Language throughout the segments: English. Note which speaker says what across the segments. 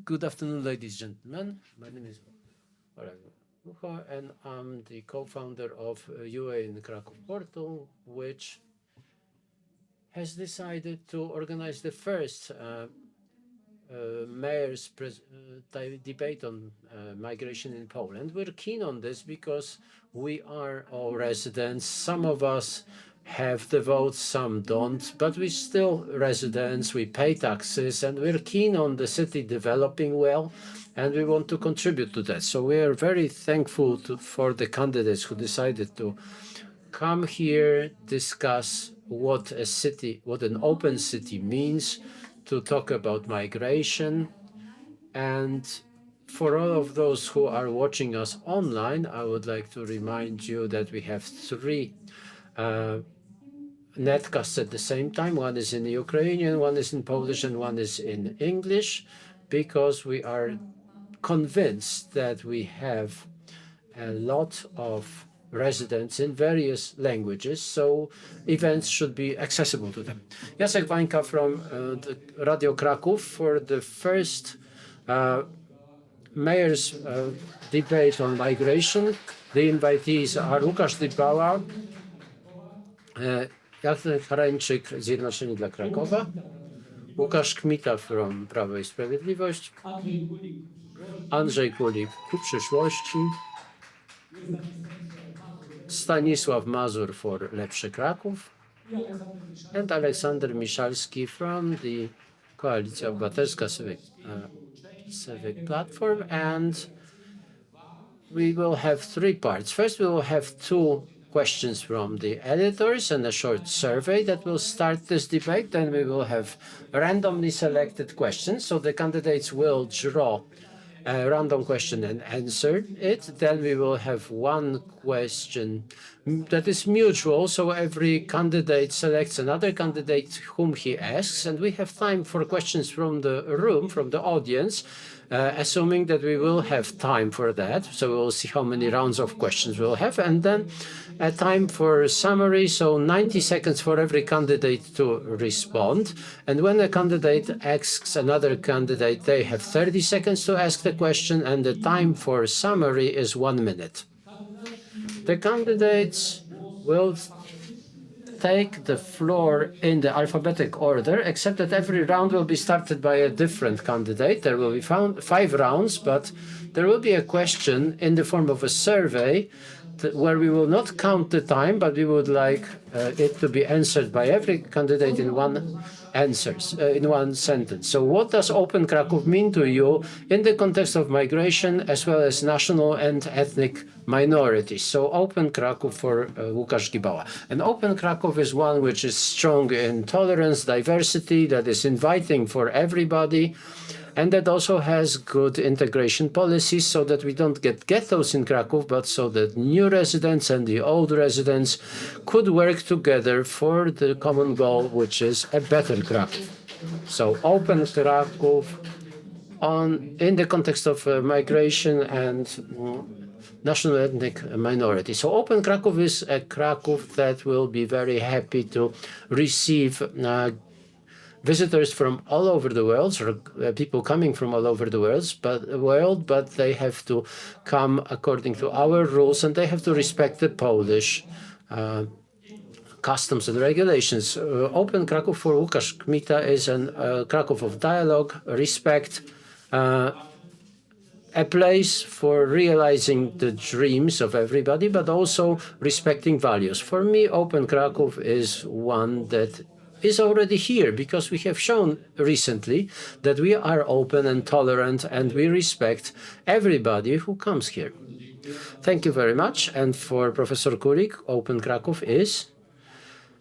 Speaker 1: Good afternoon, ladies and gentlemen. My name is Oleg, and I'm the co-founder of UA in Krakow Portal, which has decided to organize the first mayor's debate on migration in Poland. We're keen on this because we are all residents. Some of us have the votes, some don't, but we're still residents. We pay taxes, and we're keen on the city developing well, and we want to contribute to that. So we are very thankful for the candidates who decided to come here, discuss what a city, what an open city means, to talk about migration. And for all of those who are watching us online, I would like to remind you that we have three netcasts at the same time. One is in Ukrainian, one is in Polish, and one is in English, because we are convinced that we have a lot of residents in various languages, so events should be accessible to them. Jacek Wańka from the Radio Kraków for the first mayor's debate on migration. The invitees are Łukasz Dybała, Jacek Harańczyk, Zjednoczeni dla Krakowa, Łukasz Kmita from Prawo i Sprawiedliwość, Andrzej Kulik ku przyszłości, Stanisław Mazur for Lepszy Kraków, and Aleksander Miszalski from the Koalicja Obywatelska Civic Platform. And we will have three parts. First, we will have two questions from the editors and a short survey that will start this debate. Then we will have randomly selected questions. So the candidates will draw a random question and answer it. Then we will have one question that is mutual. So every candidate selects another candidate whom he asks. And we have time for questions from the room, from the audience, assuming that we will have time for that. So we'll see how many rounds of questions we'll have. And then a time for summary, so 90 seconds for every candidate to respond. And when a candidate asks another candidate, they have 30 seconds to ask the question, and the time for summary is 1 minute. The candidates will take the floor in the alphabetic order, except that every round will be started by a different candidate. There will be 5 rounds, but there will be a question in the form of a survey where we will not count the time, but we would like it to be answered by every candidate in one sentence. So what does Open Kraków mean to you in the context of migration as well as national and ethnic minorities? So Open Kraków for Łukasz Dybała. And Open Kraków is one which is strong in tolerance, diversity, that is inviting for everybody, and that also has good integration policies so that we don't get ghettos in Kraków, but so that new residents and the old residents could work together for the common goal, which is a better Kraków. So Open Kraków in the context of migration and national ethnic minority. So Open Kraków is a Kraków that will be very happy to receive visitors from all over the world, or people coming from all over the world, but they have to come according to our rules, and they have to respect the Polish customs and regulations. Open Kraków for Łukasz Kmita is a Kraków of dialogue, respect, a place for realizing the dreams of everybody, but also respecting values. For me, Open Kraków is one that is already here, because we have shown recently that we are open and tolerant, and we respect everybody who comes here. Thank you very much. And for Professor Kulik, Open Kraków is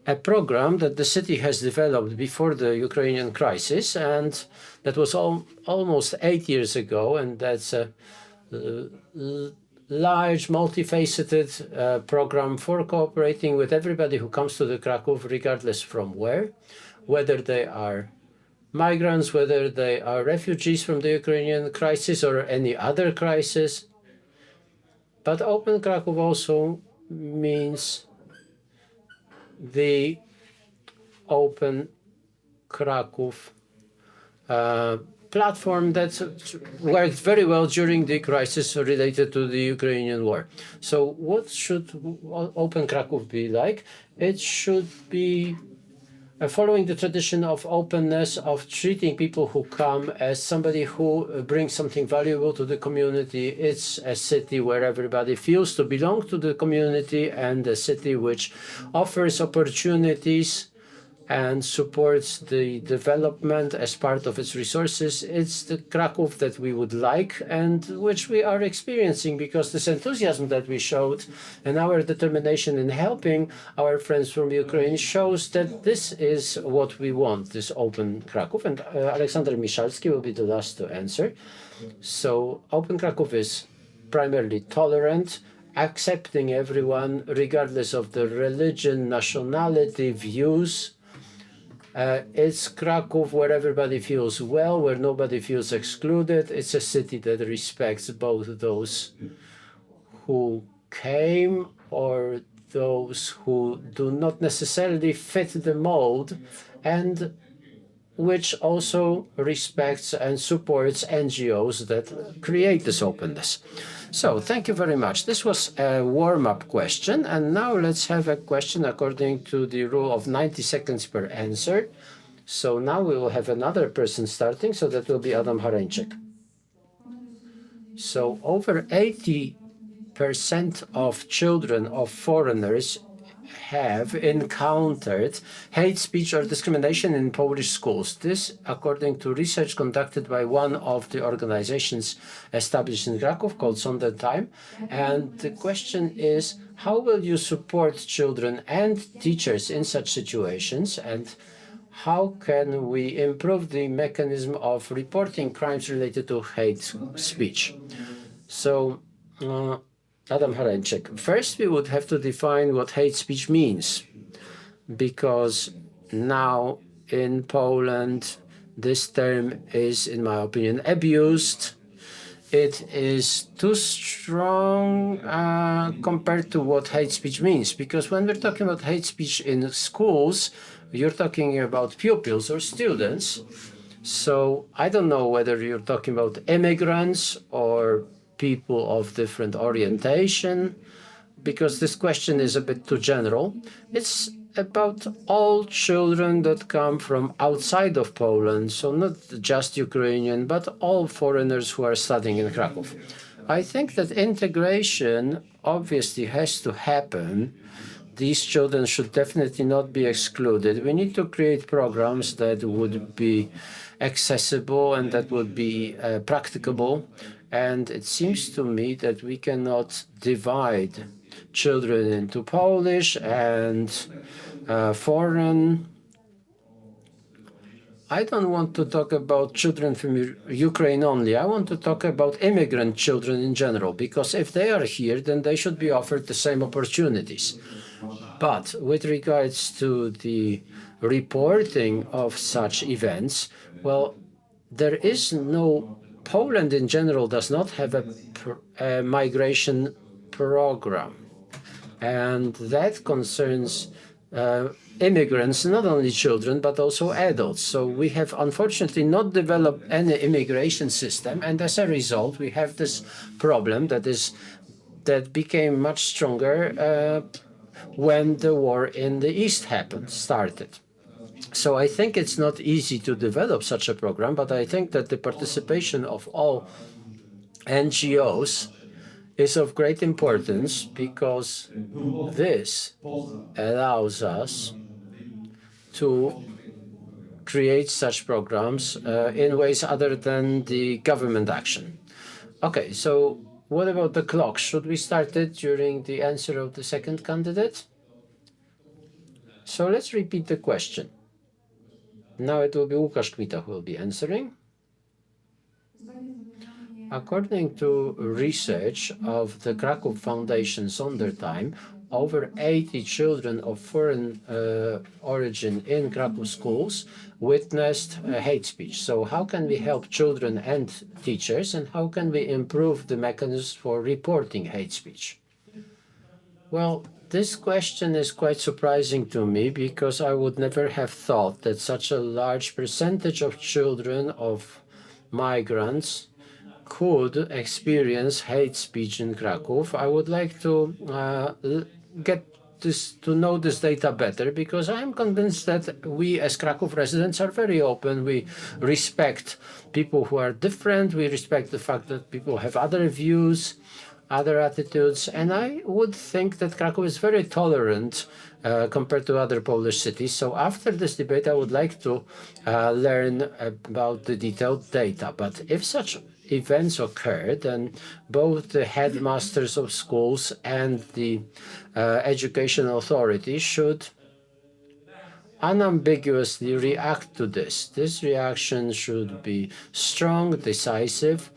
Speaker 1: a program that the city has developed before the Ukrainian crisis, and that was almost 8 years ago, and that's a large, multifaceted program for cooperating with everybody who comes to the Kraków, regardless from where, whether they are migrants, whether they are refugees from the Ukrainian crisis or any other crisis. But Open Kraków also means the Open Kraków platform that worked very well during the crisis related to the Ukrainian war. So what should Open Krakow be like? It should be following the tradition of openness, of treating people who come as somebody who brings something valuable to the community. It's a city where everybody feels to belong to the community, and a city which offers opportunities and supports the development as part of its resources. It's the Krakow that we would like and which we are experiencing, because this enthusiasm that we showed and our determination in helping our friends from Ukraine shows that this is what we want, this open Krakow. And Aleksander Michalski will be the last to answer. So Open Krakow is primarily tolerant, accepting everyone regardless of their religion, nationality, views. It's Krakow where everybody feels well, where nobody feels excluded. It's a city that respects both those who came or those who do not necessarily fit the mold, and which also respects and supports NGOs that create this openness. So thank you very much. This was a warm-up question, and now let's have a question according to the rule of 90 seconds per answer. So now we will have another person starting, so that will be Adam Harańczyk. So over 80% of children of foreigners have encountered hate speech or discrimination in Polish schools. This, according to research conducted by one of the organizations established in Krakow called Sondertime. And the question is, how will you support children and teachers in such situations? And how can we improve the mechanism of reporting crimes related to hate speech? So, Adam Harańczyk. First, we would have to define what hate speech means, because now in Poland, this term is, in my opinion, abused. It is too strong compared to what hate speech means, because when we're talking about hate speech in schools, you're talking about pupils or students. So I don't know whether you're talking about immigrants or people of different orientation, because this question is a bit too general. It's about all children that come from outside of Poland, so not just Ukrainian, but all foreigners who are studying in Krakow. I think that integration obviously has to happen. These children should definitely not be excluded. We need to create programs that would be accessible and that would be practicable. And it seems to me that we cannot divide children into Polish and foreign. I don't want to talk about children from Ukraine only. I want to talk about immigrant children in general, because if they are here, then they should be offered the same opportunities. But with regards to the reporting of such events, well, there is no, Poland in general does not have a migration program. And that concerns immigrants, not only children, but also adults. So we have unfortunately not developed any immigration system. And as a result, we have this problem that became much stronger when the war in the East started. So I think it's not easy to develop such a program, but I think that the participation of all NGOs is of great importance, because this allows us to create such programs in ways other than the government action. Okay, so what about the clock? Should we start it during the answer of the second candidate? So let's repeat the question. Now it will be Łukasz Kmita who will be answering. According to research of the Krakow Foundation Sondertime, over 80 children of foreign origin in Krakow schools witnessed hate speech. So how can we help children and teachers, and how can we improve the mechanisms for reporting hate speech? Well, this question is quite surprising to me, because I would never have thought that such a large percentage of children of migrants could experience hate speech in Krakow. I would like to get to know this data better, because I'm convinced that we as Krakow residents are very open. We respect people who are different. We respect the fact that people have other views, other attitudes, and I would think that Krakow is very tolerant compared to other Polish cities. So after this debate, I would like to learn about the detailed data. But if such events occurred, and both the headmasters of schools and the education authority should unambiguously react to this. This reaction should be strong, decisive,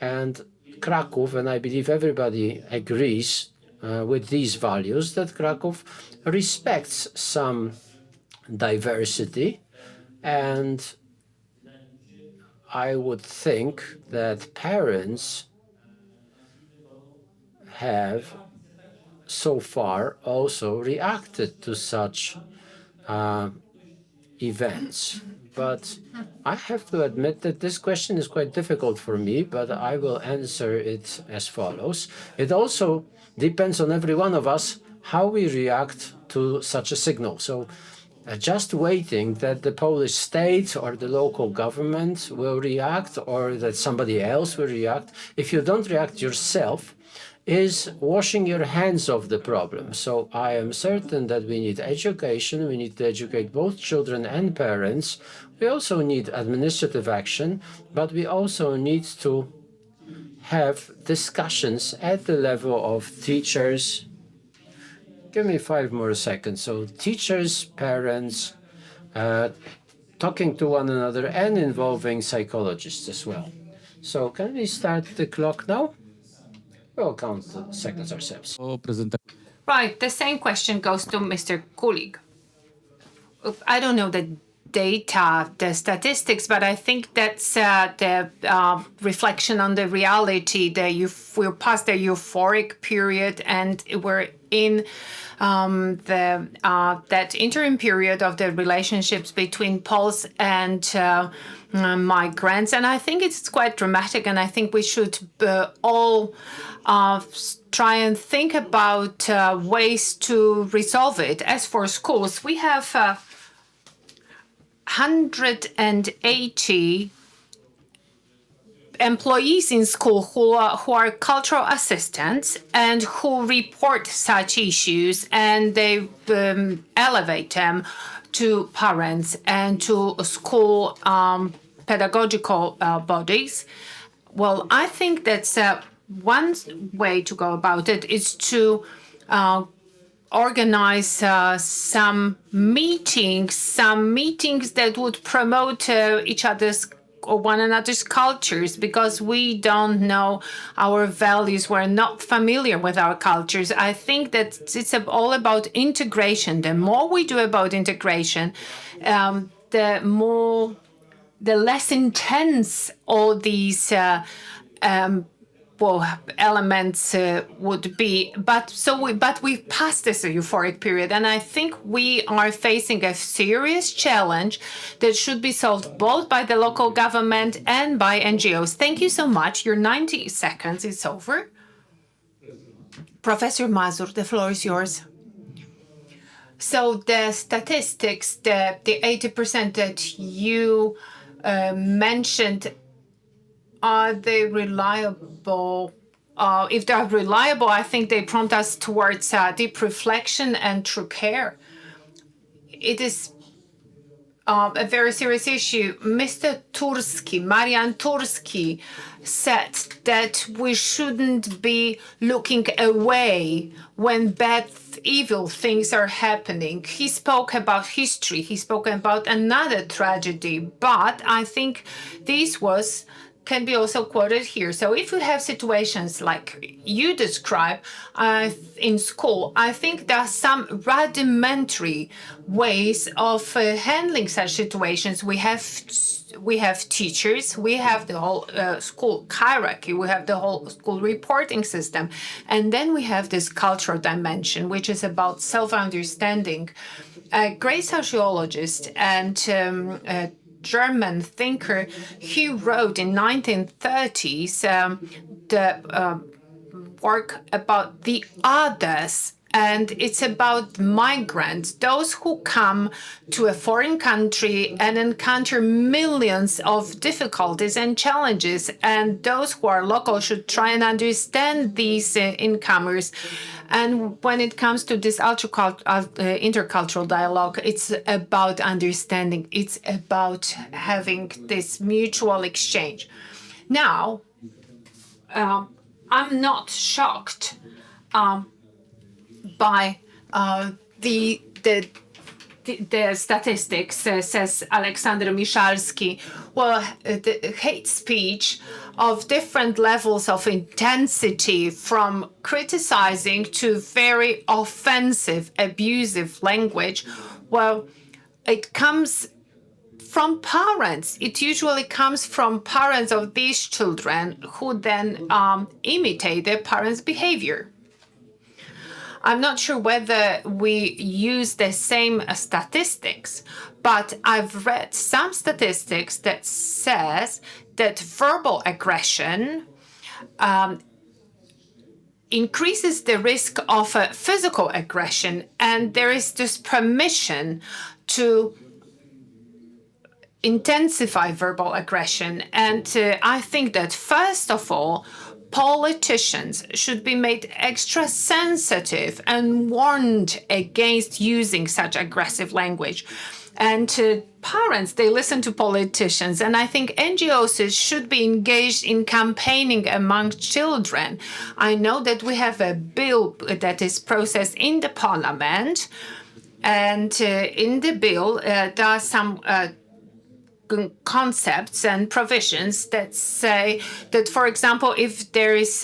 Speaker 1: and Krakow, and I believe everybody agrees with these values, that Krakow respects some diversity, and I would think that parents have so far also reacted to such events. But I have to admit that this question is quite difficult for me, but I will answer it as follows. It also depends on every one of us how we react to such a signal. So just waiting that the Polish state or the local government will react, or that somebody else will react, if you don't react yourself, is washing your hands of the problem. So I am certain that we need education. We need to educate both children and parents. We also need administrative action, but we also need to have discussions at the level of teachers. Give me 5 more seconds. So teachers, parents, talking to one another, and involving psychologists as well. So can we start the clock now? We'll count the seconds ourselves.
Speaker 2: Right, the same question goes to Mr. Kulik. I don't know the data, the statistics, but I think that's the reflection on the reality. We're past the euphoric period, and we're in that interim period of the relationships between Poles and migrants. And I think it's quite dramatic, and I think we should all try and think about ways to resolve it. As for schools, we have 180 employees in school who are cultural assistants and who report such issues, and they elevate them to parents and to school pedagogical bodies. Well, I think that's one way to go about it is to organize some meetings that would promote each other's or one another's cultures, because we don't know our values. We're not familiar with our cultures. I think that it's all about integration. The more we do about integration, the less intense all these elements would be, but we've passed this euphoric period, and I think we are facing a serious challenge that should be solved both by the local government and by NGOs. Thank you so much. Your 90 seconds is over. Professor Mazur, the floor is yours. So the statistics, the 80% that you mentioned, are they reliable? If they're reliable, I think they prompt us towards deep reflection and true care. It is a very serious issue. Mr. Turski, Marian Turski, said that we shouldn't be looking away when bad, evil things are happening. He spoke about history. He spoke about another tragedy. But I think this can be also quoted here. So if you have situations like you describe in school, I think there are some rudimentary ways of handling such situations. We have teachers, we have the whole school hierarchy, we have the whole school reporting system, and then we have this cultural dimension, which is about self-understanding. A great sociologist and German thinker. He wrote in 1930s the work about the others, and it's about migrants, those who come to a foreign country and encounter millions of difficulties and challenges, and those who are local should try and understand these incomers. And when it comes to this intercultural dialogue, it's about understanding, it's about having this mutual exchange. Now, I'm not shocked by the statistics, says Aleksander Michalski. Well, the hate speech of different levels of intensity, from criticizing to very offensive, abusive language, well, it comes from parents. It usually comes from parents of these children who then imitate their parents' behavior. I'm not sure whether we use the same statistics, but I've read some statistics that says that verbal aggression increases the risk of physical aggression, and there is this permission to intensify verbal aggression. And I think that first of all, politicians should be made extra sensitive and warned against using such aggressive language. And parents, they listen to politicians. And I think NGOs should be engaged in campaigning among children. I know that we have a bill that is processed in the parliament. And in the bill, there are some concepts and provisions that say that, for example, if there is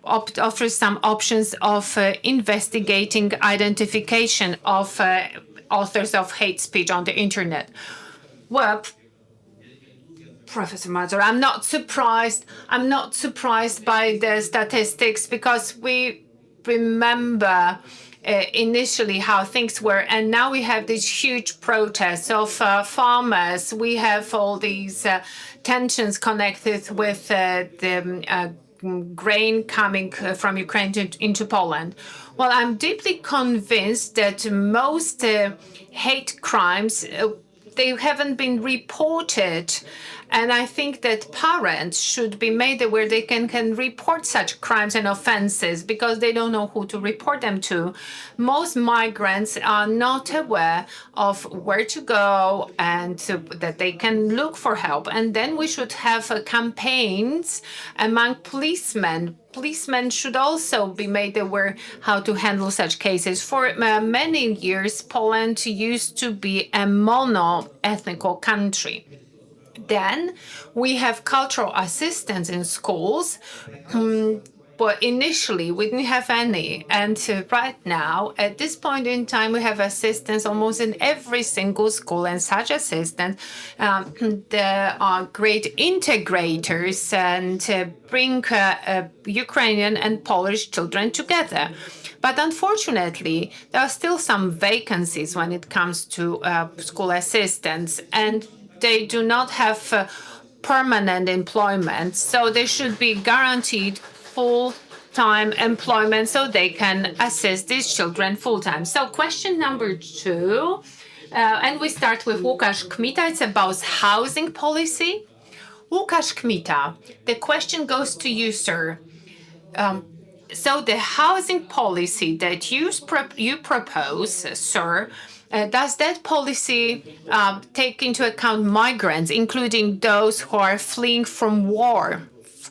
Speaker 2: offers some options of investigating identification of authors of hate speech on the internet. Well, Professor Mazur, I'm not surprised. I'm not surprised by the statistics, because we remember initially how things were, and now we have these huge protests of farmers. We have all these tensions connected with the grain coming from Ukraine into Poland. Well, I'm deeply convinced that most hate crimes they haven't been reported. And I think that parents should be made aware they can report such crimes and offenses, because they don't know who to report them to. Most migrants are not aware of where to go and that they can look for help. And then we should have campaigns among policemen. Policemen should also be made aware how to handle such cases. For many years, Poland used to be a mono-ethnic country. Then we have cultural assistants in schools. But initially, we didn't have any. And right now, at this point in time, we have assistants almost in every single school. And such assistants, they are great integrators and bring Ukrainian and Polish children together. But unfortunately, there are still some vacancies when it comes to school assistants. And they do not have permanent employment, so they should be guaranteed full-time employment so they can assist these children full-time. So question number 2, and we start with Łukasz Kmita. It's about housing policy. Łukasz Kmita, the question goes to you, sir. So the housing policy that you propose, sir, does that policy take into account migrants, including those who are fleeing from war?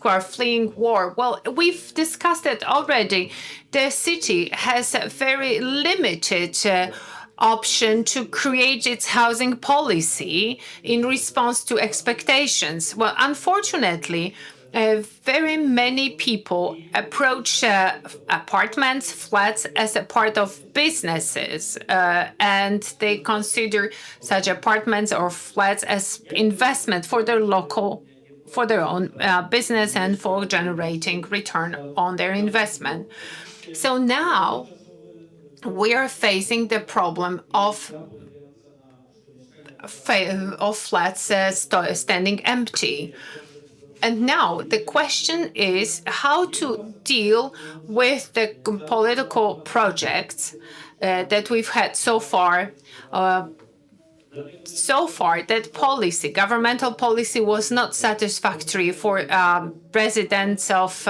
Speaker 2: Well, we've discussed it already. The city has a very limited option to create its housing policy in response to expectations. Well, unfortunately, very many people approach apartments, flats as a part of businesses, and they consider such apartments or flats as investment for their own business and for generating return on their investment. So now we are facing the problem of of flats standing empty. And now the question is how to deal with the political projects that we've had so far. That policy, governmental policy, was not satisfactory for residents of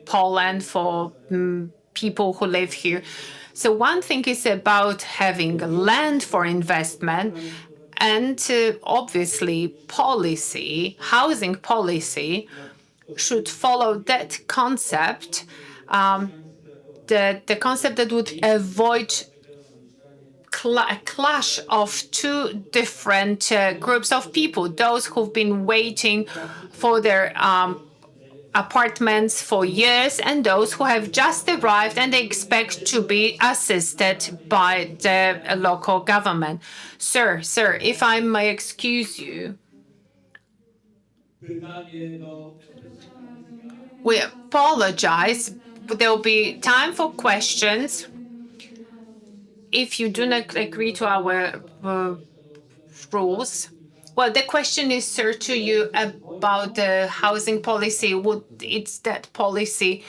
Speaker 2: Poland, for people who live here. So one thing is about having land for investment, and obviously policy, housing policy, should follow that concept, the concept that would avoid a clash of two different groups of people, those who've been waiting for their apartments for years and those who have just arrived and they expect to be assisted by the local government. Sir, if I may excuse you, we apologize. There will be time for questions. If you do not agree to our rules, well, the question is, sir, to you about the housing policy. It's that policy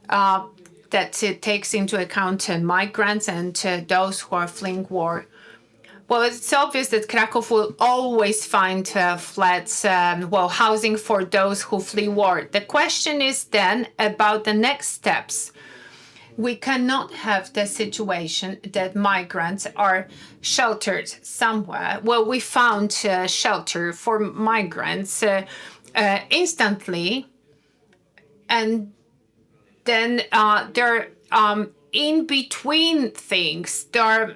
Speaker 2: that takes into account migrants and those who are fleeing war? Well, it's obvious that Krakow will always find flats, housing for those who flee war. The question is then about the next steps. We cannot have the situation that migrants are sheltered somewhere. Well, we found shelter for migrants instantly, and then there are in between things. There are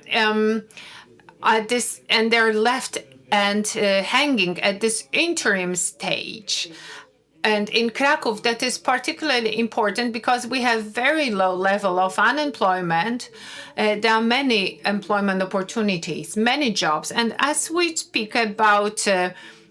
Speaker 2: at this, and they're left and hanging at this interim stage. And in Krakow, that is particularly important because we have very low level of unemployment. There are many employment opportunities, many jobs. And as we speak about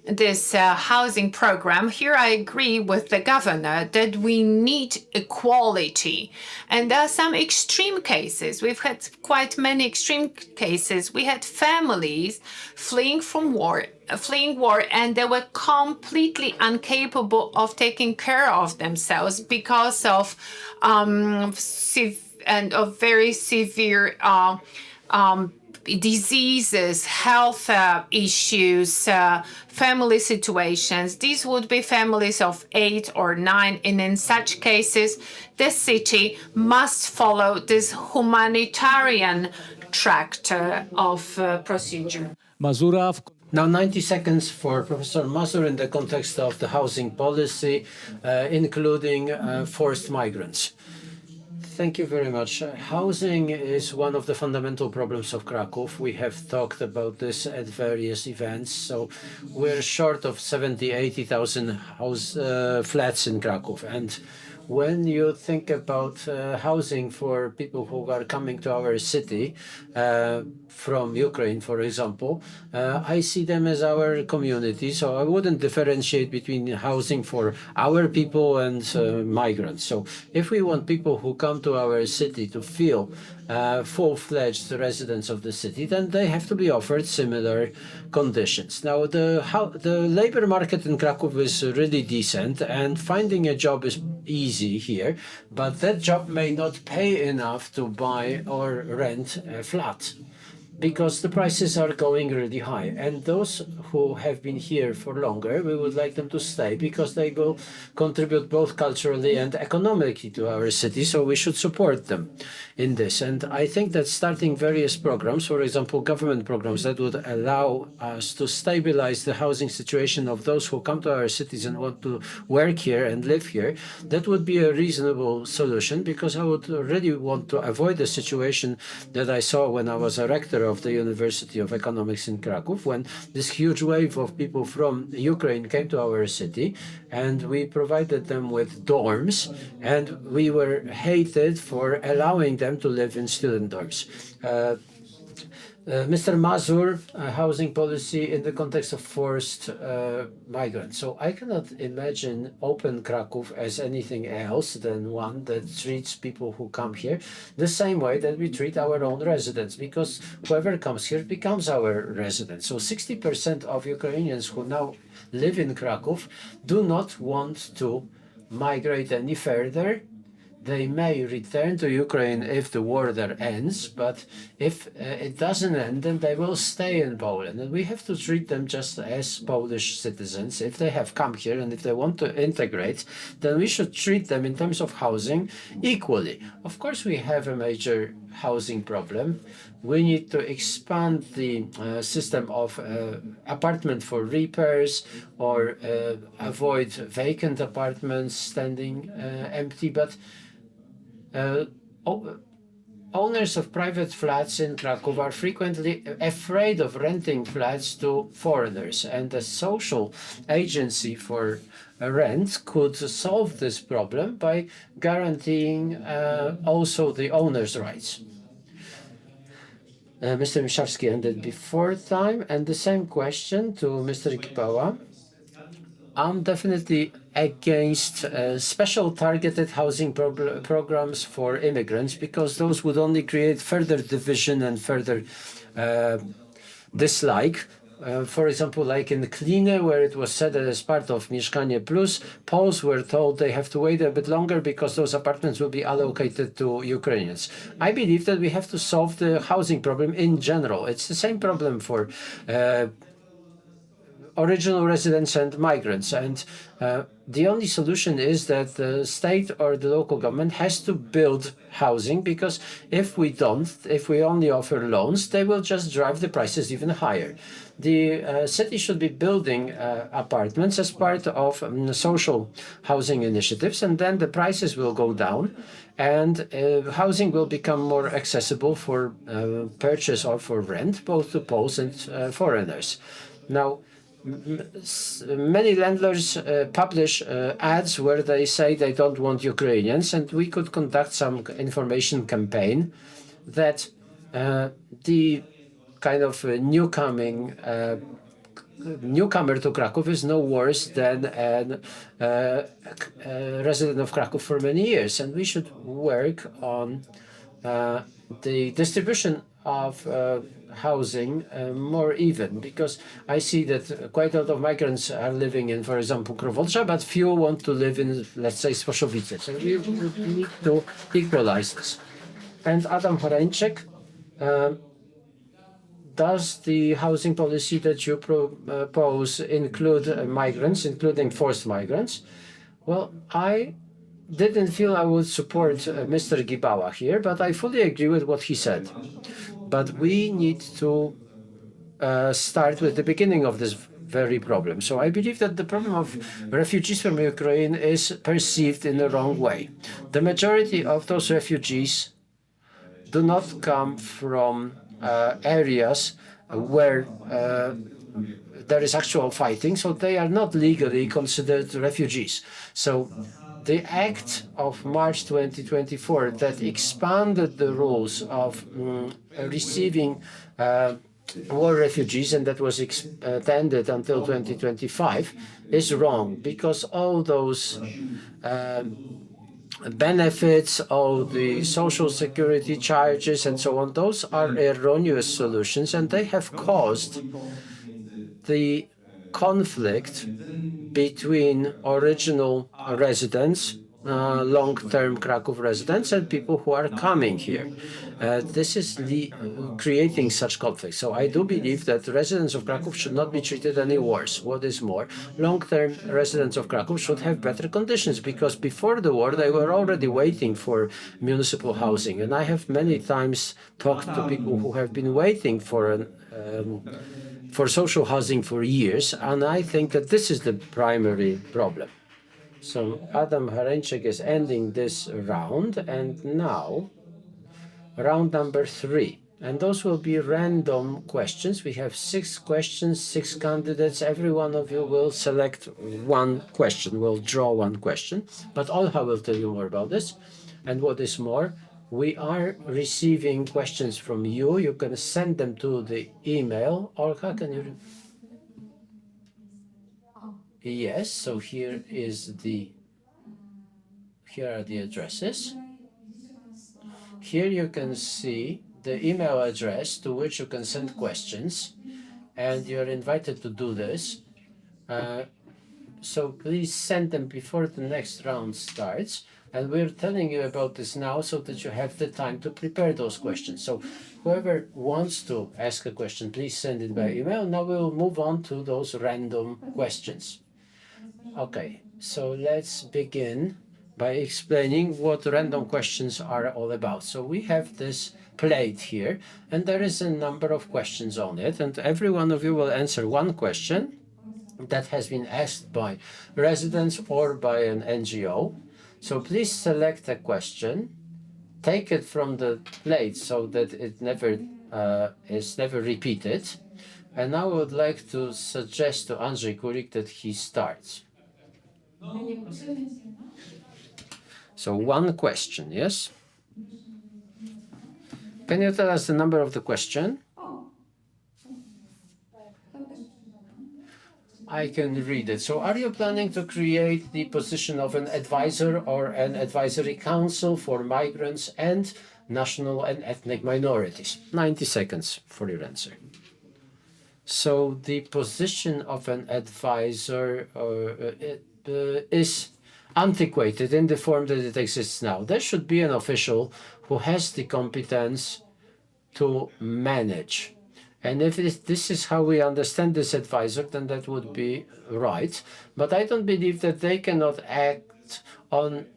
Speaker 2: this housing program, here I agree with the governor that we need equality. And there are some extreme cases. We've had quite many extreme cases. We had families fleeing war, and they were completely incapable of taking care of themselves because of very severe diseases, health issues, family situations. These would be families of 8 or 9, and in such cases, the city must follow this humanitarian tract of procedure.
Speaker 1: Now, 90 seconds for Professor Mazur in the context of the housing policy, including forced migrants. Thank you very much. Housing is one of the fundamental problems of Krakow. We have talked about this at various events. So we're short of 70, 80,000 flats in Krakow. And when you think about housing for people who are coming to our city from Ukraine, for example, I see them as our community. So I wouldn't differentiate between housing for our people and migrants. So if we want people who come to our city to feel full-fledged residents of the city, then they have to be offered similar conditions. Now, the labor market in Krakow is really decent, and finding a job is easy here, but that job may not pay enough to buy or rent a flat, because the prices are going really high. And those who have been here for longer, we would like them to stay because they will contribute both culturally and economically to our city. So we should support them in this. And I think that starting various programs, for example, government programs that would allow us to stabilize the housing situation of those who come to our cities and want to work here and live here, that would be a reasonable solution, because I would really want to avoid the situation that I saw when I was a rector of the University of Economics in Krakow, when this huge wave of people from Ukraine came to our city, and we provided them with dorms, and we were hated for allowing them to live in student dorms. Mr. Mazur, housing policy in the context of forced migrants. So I cannot imagine open Krakow as anything else than one that treats people who come here the same way that we treat our own residents, because whoever comes here becomes our resident. So 60% of Ukrainians who now live in Krakow do not want to migrate any further. They may return to Ukraine if the war there ends, but if it doesn't end, then they will stay in Poland. And we have to treat them just as Polish citizens. If they have come here and if they want to integrate, then we should treat them in terms of housing equally. Of course, we have a major housing problem. We need to expand the system of apartment for repairs or avoid vacant apartments standing empty. But owners of private flats in Krakow are frequently afraid of renting flats to foreigners, and a social agency for rent could solve this problem by guaranteeing also the owner's rights. Mr. Michalski ended before time, and the same question to Mr. Kipała. I'm definitely against special targeted housing programs for immigrants, because those would only create further division and further dislike. For example, like in Kline, where it was said that as part of Mieszkanie Plus, Poles were told they have to wait a bit longer because those apartments will be allocated to Ukrainians. I believe that we have to solve the housing problem in general. It's the same problem for original residents and migrants. And the only solution is that the state or the local government has to build housing, because if we don't, if we only offer loans, they will just drive the prices even higher. The city should be building apartments as part of social housing initiatives, and then the prices will go down and housing will become more accessible for purchase or for rent, both to Poles and foreigners. Now, many landlords publish ads where they say they don't want Ukrainians, and we could conduct some information campaign that the kind of newcomer to Krakow is no worse than a resident of Krakow for many years, and we should work on the distribution of housing more even, because I see that quite a lot of migrants are living in, for example, Krowodrza, but few want to live in, let's say, Swaszowice. So we need to equalize this. And Adam Horańczyk, does the housing policy that you propose include migrants, including forced migrants? Well, I didn't feel I would support Mr. Gibała here, but I fully agree with what he said. But we need to start with the beginning of this very problem. So I believe that the problem of refugees from Ukraine is perceived in the wrong way. The majority of those refugees do not come from areas where there is actual fighting, so they are not legally considered refugees. So the Act of March 2024 that expanded the rules of receiving war refugees, and that was extended until 2025, is wrong, because all those benefits, all the social security charges and so on, those are erroneous solutions, and they have caused the conflict between original residents, long-term Krakow residents, and people who are coming here. This is creating such conflicts. So I do believe that residents of Krakow should not be treated any worse. What is more, long-term residents of Krakow should have better conditions, because before the war they were already waiting for municipal housing. And I have many times talked to people who have been waiting for social housing for years, and I think that this is the primary problem. So Adam Horańczyk is ending this round, and now round number 3. And those will be random questions. We have 6 questions, 6 candidates. Every one of you will select one question, will draw one question. But Olha will tell you more about this. And what is more, We are receiving questions from you. You can send them to the email. Olga, can you? Yes, so here are the addresses. Here you can see the email address to which you can send questions, and you're invited to do this. So please send them before the next round starts. And we're telling you about this now so that you have the time to prepare those questions. So whoever wants to ask a question, please send it by email. Now we will move on to those random questions. Okay, so let's begin by explaining what random questions are all about. So we have this plate here, and there is a number of questions on it, and every one of you will answer one question that has been asked by residents or by an NGO. So please select a question, take it from the plate so that it never is never repeated. And now I would like to suggest to Andrzej Kulik that he starts. So one question, yes? Can you tell us the number of the question? I can read it. So are you planning to create the position of an advisor or an advisory council for migrants and national and ethnic minorities? 90 seconds for your answer. So the position of an advisor is antiquated in the form that it exists now. There should be an official who has the competence to manage. And if this is how we understand this advisor, then that would be right. But I don't believe that they cannot act on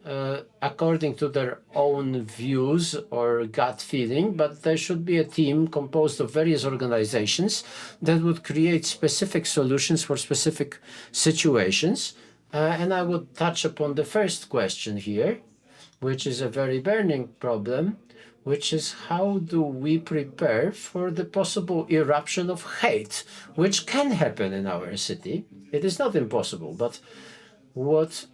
Speaker 1: according to their own views or gut feeling, but there should be a team composed of various organizations that would create specific solutions for specific situations. And I would touch upon the first question here, which is a very burning problem, which is how do we prepare for the possible eruption of hate, which can happen in our city. It is not impossible, but what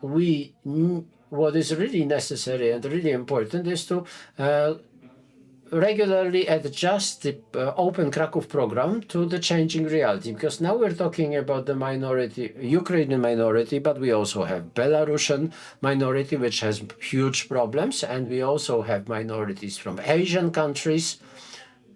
Speaker 1: is really necessary and really important is to regularly adjust the Open Krakow program to the changing reality, because now we're talking about the minority, Ukrainian minority, but we also have Belarusian minority, which has huge problems, and we also have minorities from Asian countries.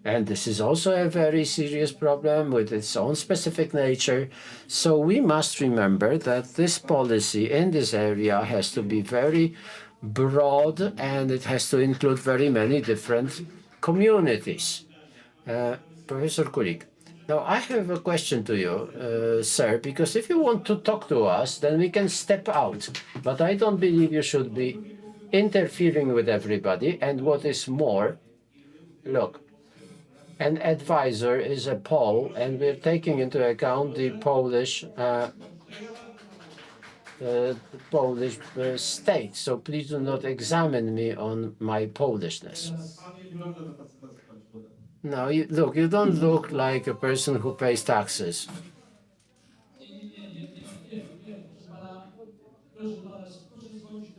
Speaker 1: And this is also a very serious problem with its own specific nature. So we must remember that this policy in this area has to be very broad, and it has to include very many different communities. Professor Kulik, now I have a question to you, sir, because if you want to talk to us, then we can step out. But I don't believe you should be interfering with everybody. And what is more, look, an advisor is a Pole, and we're taking into account the Polish state. So please do not examine me on my Polishness. No, you don't look like a person who pays taxes.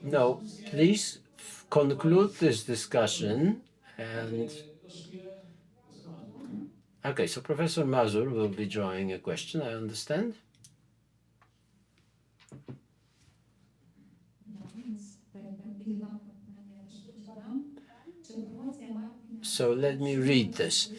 Speaker 1: No, please conclude this discussion. And okay, so Professor Mazur will be drawing a question, I understand. So let me read this.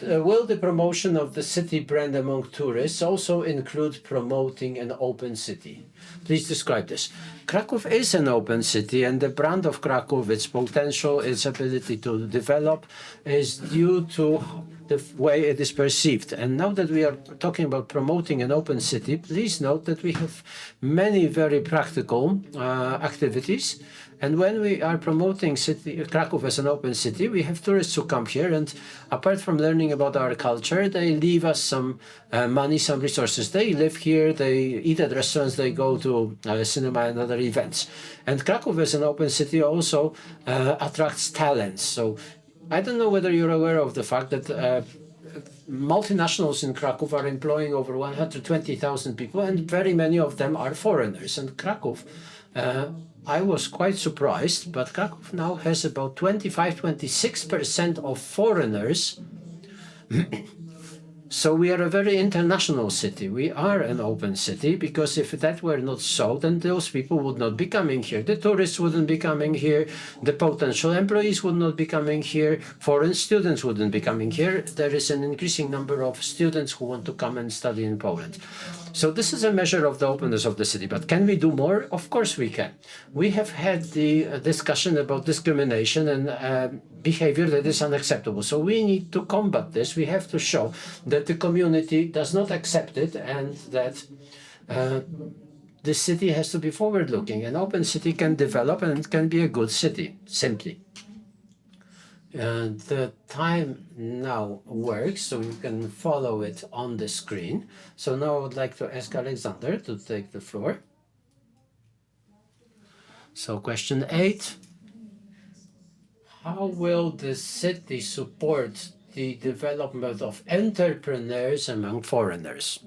Speaker 1: Will the promotion of the city brand among tourists also include promoting an open city? Please describe this. Krakow is an open city, and the brand of Krakow, its potential, its ability to develop, is due to the way it is perceived. And now that we are talking about promoting an open city, please note that we have many very practical activities. And when we are promoting Krakow as an open city, we have tourists who come here, and apart from learning about our culture, they leave us some money, some resources. They live here, they eat at restaurants, they go to cinema and other events. And Krakow as an open city also attracts talents. So I don't know whether you're aware of the fact that multinationals in Krakow are employing over 120,000 people, and very many of them are foreigners. And Krakow I was quite surprised, but Krakow now has about 25-26% of foreigners. So we are a very international city. We are an open city, because if that were not so, then those people would not be coming here. The tourists wouldn't be coming here. The potential employees would not be coming here. Foreign students wouldn't be coming here. There is an increasing number of students who want to come and study in Poland. So this is a measure of the openness of the city. But can we do more? Of course we can. We have had the discussion about discrimination and behavior that is unacceptable. So we need to combat this. We have to show that the community does not accept it, and that the city has to be forward-looking. An open city can develop, and it can be a good city, simply. The time now works, so you can follow it on the screen. So now I would like to ask Alexander to take the floor. So question 8. How will the city support the development of entrepreneurs among foreigners?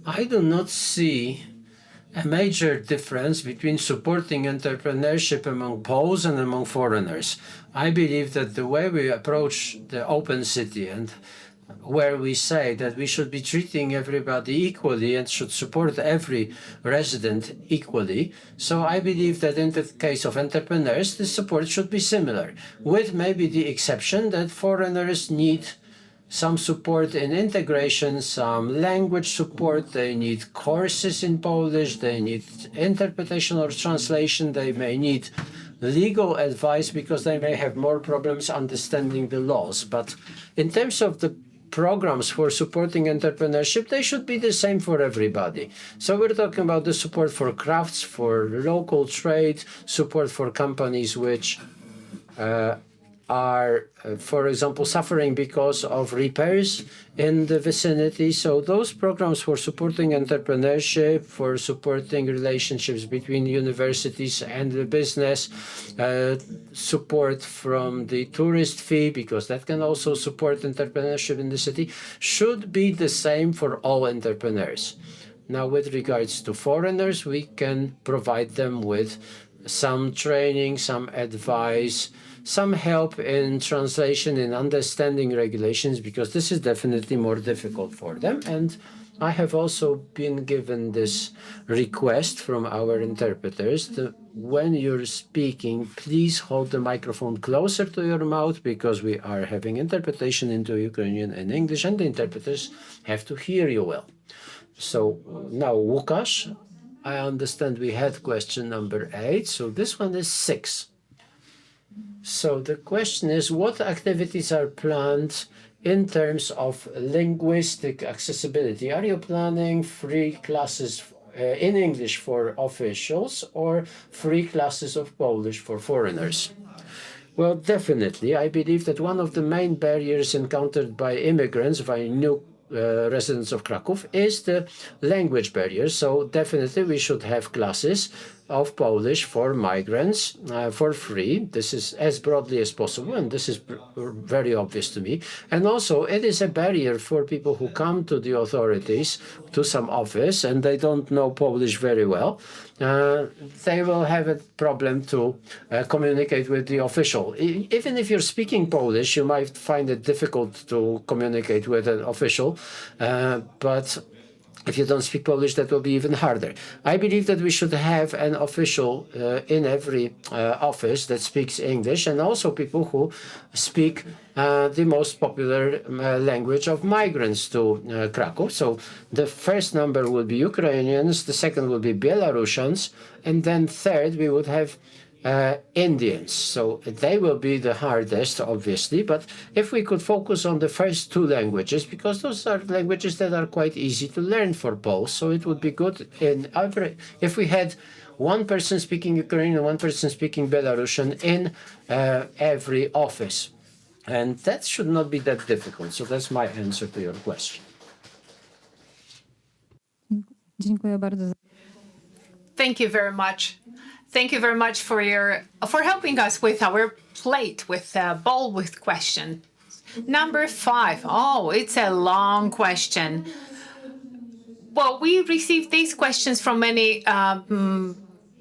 Speaker 1: I do not see a major difference between supporting entrepreneurship among Poles and among foreigners. I believe that the way we approach the open city, and where we say that we should be treating everybody equally and should support every resident equally. So I believe that in the case of entrepreneurs, the support should be similar, with maybe the exception that foreigners need some support in integration, some language support. They need courses in Polish, they need interpretation or translation, they may need legal advice because they may have more problems understanding the laws. But in terms of the programs for supporting entrepreneurship, they should be the same for everybody. So we're talking about the support for crafts, for local trade, support for companies which are, for example, suffering because of repairs in the vicinity. So those programs for supporting entrepreneurship, for supporting relationships between universities and the business, support from the tourist fee, because that can also support entrepreneurship in the city, should be the same for all entrepreneurs. Now, with regards to foreigners, we can provide them with some training, some advice, some help in translation, in understanding regulations, because this is definitely more difficult for them. And I have also been given this request from our interpreters that when you're speaking, please hold the microphone closer to your mouth, because we are having interpretation into Ukrainian and English, and the interpreters have to hear you well. So now, Łukasz, I understand we had question number 8, so this one is 6. So the question is, what activities are planned in terms of linguistic accessibility? Are you planning free classes in English for officials or free classes of Polish for foreigners? Well, definitely. I believe that one of the main barriers encountered by immigrants, by new residents of Krakow, is the language barrier. So definitely we should have classes of Polish for migrants for free. This is as broadly as possible, and this is very obvious to me. And also, it is a barrier for people who come to the authorities, to some office, and they don't know Polish very well. They will have a problem to communicate with the official. Even if you're speaking Polish, you might find it difficult to communicate with an official, but if you don't speak Polish, that will be even harder. I believe that we should have an official in every office that speaks English, and also people who speak the most popular language of migrants to Krakow. So the first number will be Ukrainians, the second will be Belarusians, and then third we would have Indians. So they will be the hardest, obviously, but if we could focus on the first two languages, because those are languages that are quite easy to learn for Poles, so it would be good if we had one person speaking Ukrainian and one person speaking Belarusian in every office. And that should not be that difficult. So that's my answer to your question.
Speaker 3: Dziękuję bardzo.
Speaker 2: Thank you very much. Thank you very much for helping us with our plate, with bowl with question. Number 5. Oh, it's a long question. well, we received these questions from many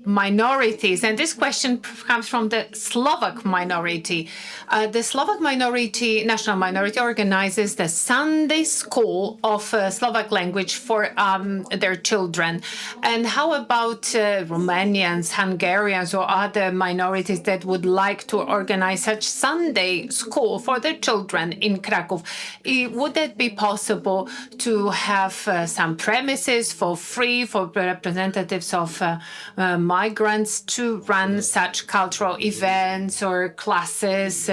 Speaker 2: minorities, and this question comes from the Slovak minority. The Slovak minority, national minority, organizes the Sunday school of Slovak language for their children. And how about Romanians, Hungarians, or other minorities that would like to organize such Sunday school for their children in Krakow? Would it be possible to have some premises for free for representatives of migrants to run such cultural events or classes?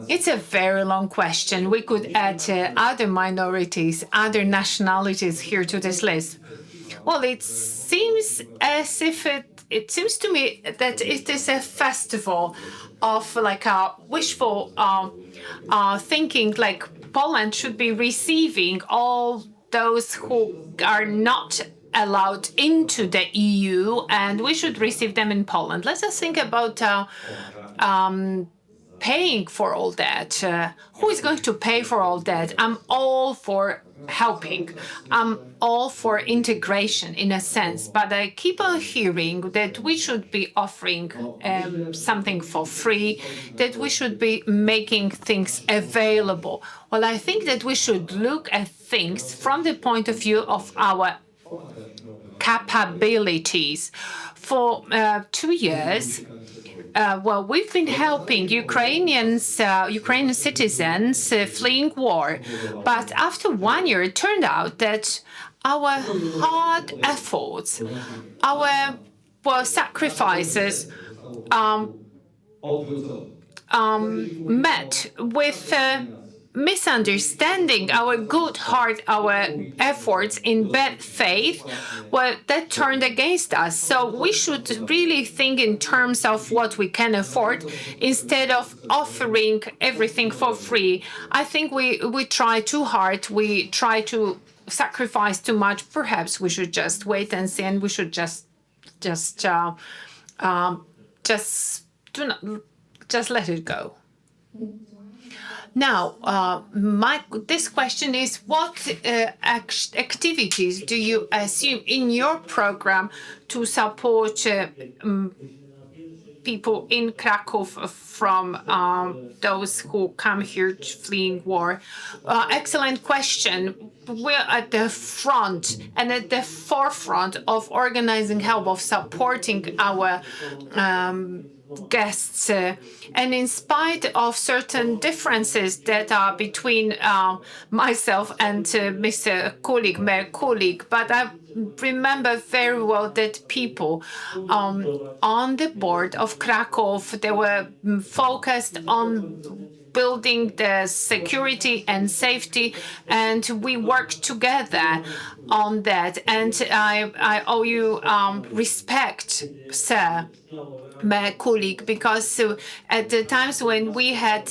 Speaker 2: It's a very long question. We could add other minorities, other nationalities here to this list. Well, it seems as if it seems to me that it is a festival of like a wishful thinking, like Poland should be receiving all those who are not allowed into the EU, and we should receive them in Poland. Let's just think about paying for all that. Who is going to pay for all that? I'm all for helping. I'm all for integration in a sense, but I keep on hearing that we should be offering something for free, that we should be making things available. Well, I think that we should look at things from the point of view of our capabilities. For 2 years, well, we've been helping Ukrainian citizens fleeing war. But after 1 year, it turned out that our hard efforts, our sacrifices met with misunderstanding, our good heart, our efforts in bad faith, well, that turned against us. So we should really think in terms of what we can afford instead of offering everything for free. I think we try too hard. We try to sacrifice too much. Perhaps we should just wait and see, and we should just let it go. Now, this question is, what activities do you assume in your program to support people in Krakow from those who come here fleeing war? Excellent question. We're at the front and at the forefront of organizing help, of supporting our guests, and in spite of certain differences that are between myself and Mr. Kulik, Mayor Kulik, but I remember very well that people on the board of Krakow, they were focused on building the security and safety, and we worked together on that. And I owe you respect, sir, Mayor Kulik, because at the times when we had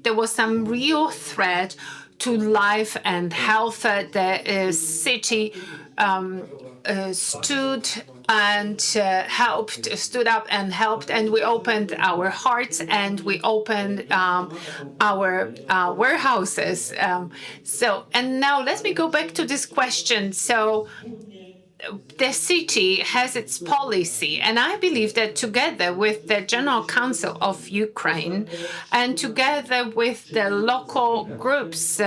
Speaker 2: there was some real threat to life and health, the city stood up and helped, and we opened our hearts and we opened our warehouses. And now let me go back to this question. So the city has its policy, and I believe that together with the General Council of Ukraine and together with the local groups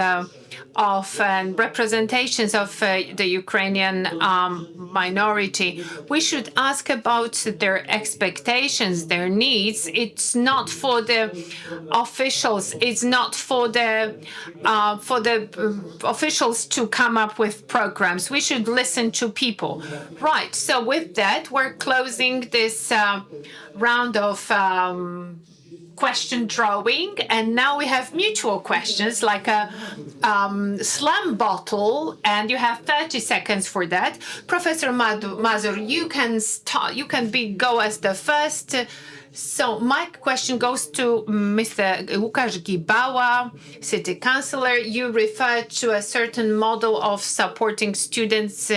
Speaker 2: of representations of the Ukrainian minority, we should ask about their expectations, their needs. It's not for the officials. It's not for the officials to come up with programs. We should listen to people. Right. So with that, we're closing this round of question drawing, and now we have mutual questions like a slam bottle, and you have 30 seconds for that. Professor Mazur, you can start. You can go as the first. So my question goes to Mr. Łukasz Gibała, City Councillor. You referred to a certain model of supporting students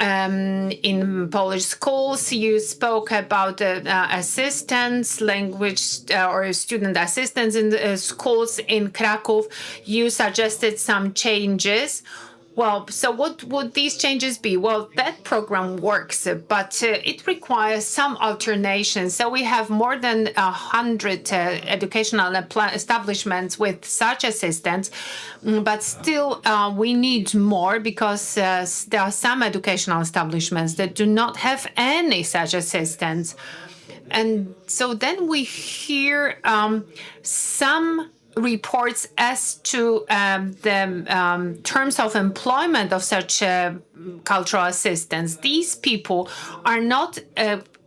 Speaker 2: in Polish schools. You spoke about assistance, language or student assistance in the schools in Krakow. You suggested some changes. Well, so what would these changes be? Well, that program works, but it requires some alternations. So we have more than 100 educational establishments with such assistance, but still we need more because there are some educational establishments that do not have any such assistance. And so then we hear some reports as to the terms of employment of such cultural assistants. These people are not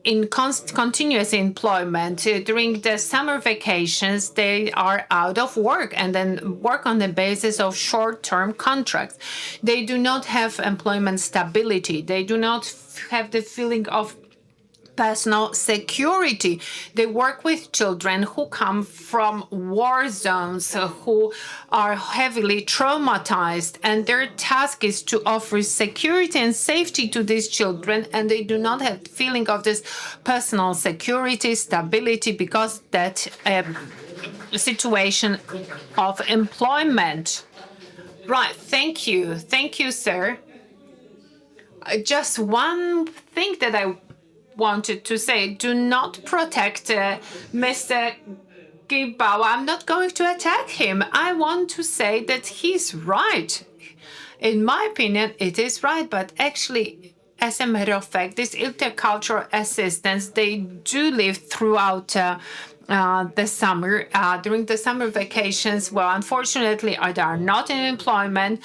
Speaker 2: in continuous employment. During the summer vacations, they are out of work and then work on the basis of short-term contracts. They do not have employment stability. They do not have the feeling of personal security. They work with children who come from war zones, who are heavily traumatized, and their task is to offer security and safety to these children, and they do not have the feeling of this personal security, stability, because that situation of employment. Right, thank you. Thank you, sir. Just one thing that I wanted to say, do not protect Mr. Gibawa. I'm not going to attack him. I want to say that he's right. In my opinion, it is right, but actually, as a matter of fact, these intercultural assistants, they do live throughout the summer, during the summer vacations. Well, unfortunately, they are not in employment,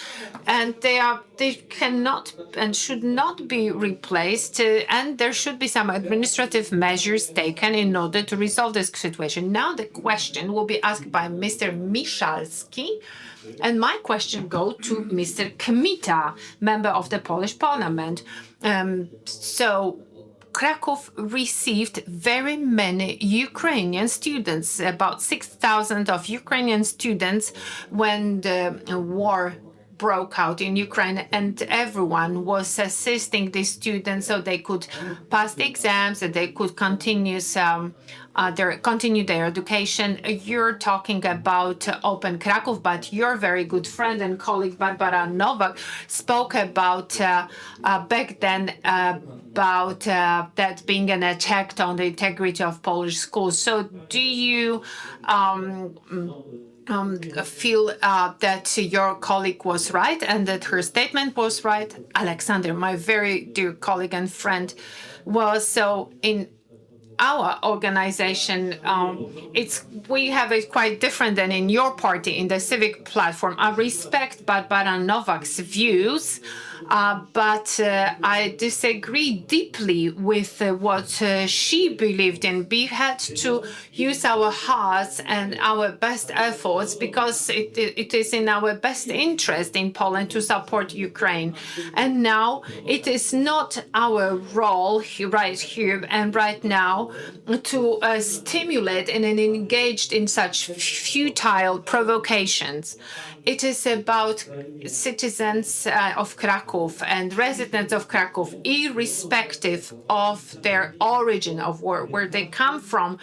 Speaker 2: and they cannot and should not be replaced. And there should be some administrative measures taken in order to resolve this situation. Now, the question will be asked by Mr. Michalski. And my question goes to Mr. Kmita, member of the Polish Parliament. So Krakow received very many Ukrainian students, about 6,000 of Ukrainian students when the war broke out in Ukraine, and everyone was assisting these students so they could pass the exams and they could continue their education. You're talking about Open Krakow, but your very good friend and colleague Barbara Nowak spoke about back then about that being an attack on the integrity of Polish schools. So do you feel that your colleague was right and that her statement was right? Alexander, my very dear colleague and friend, was so in our organization, we have it quite different than in your party, in the civic platform. I respect Barbara Nowak's views, but I disagree deeply with what she believed in. We had to use our hearts and our best efforts because it is in our best interest in Poland to support Ukraine. And now it is not our role right here and right now to stimulate and engage in such futile provocations. It is about citizens of Krakow and residents of Krakow, irrespective of their origin, of where they come from.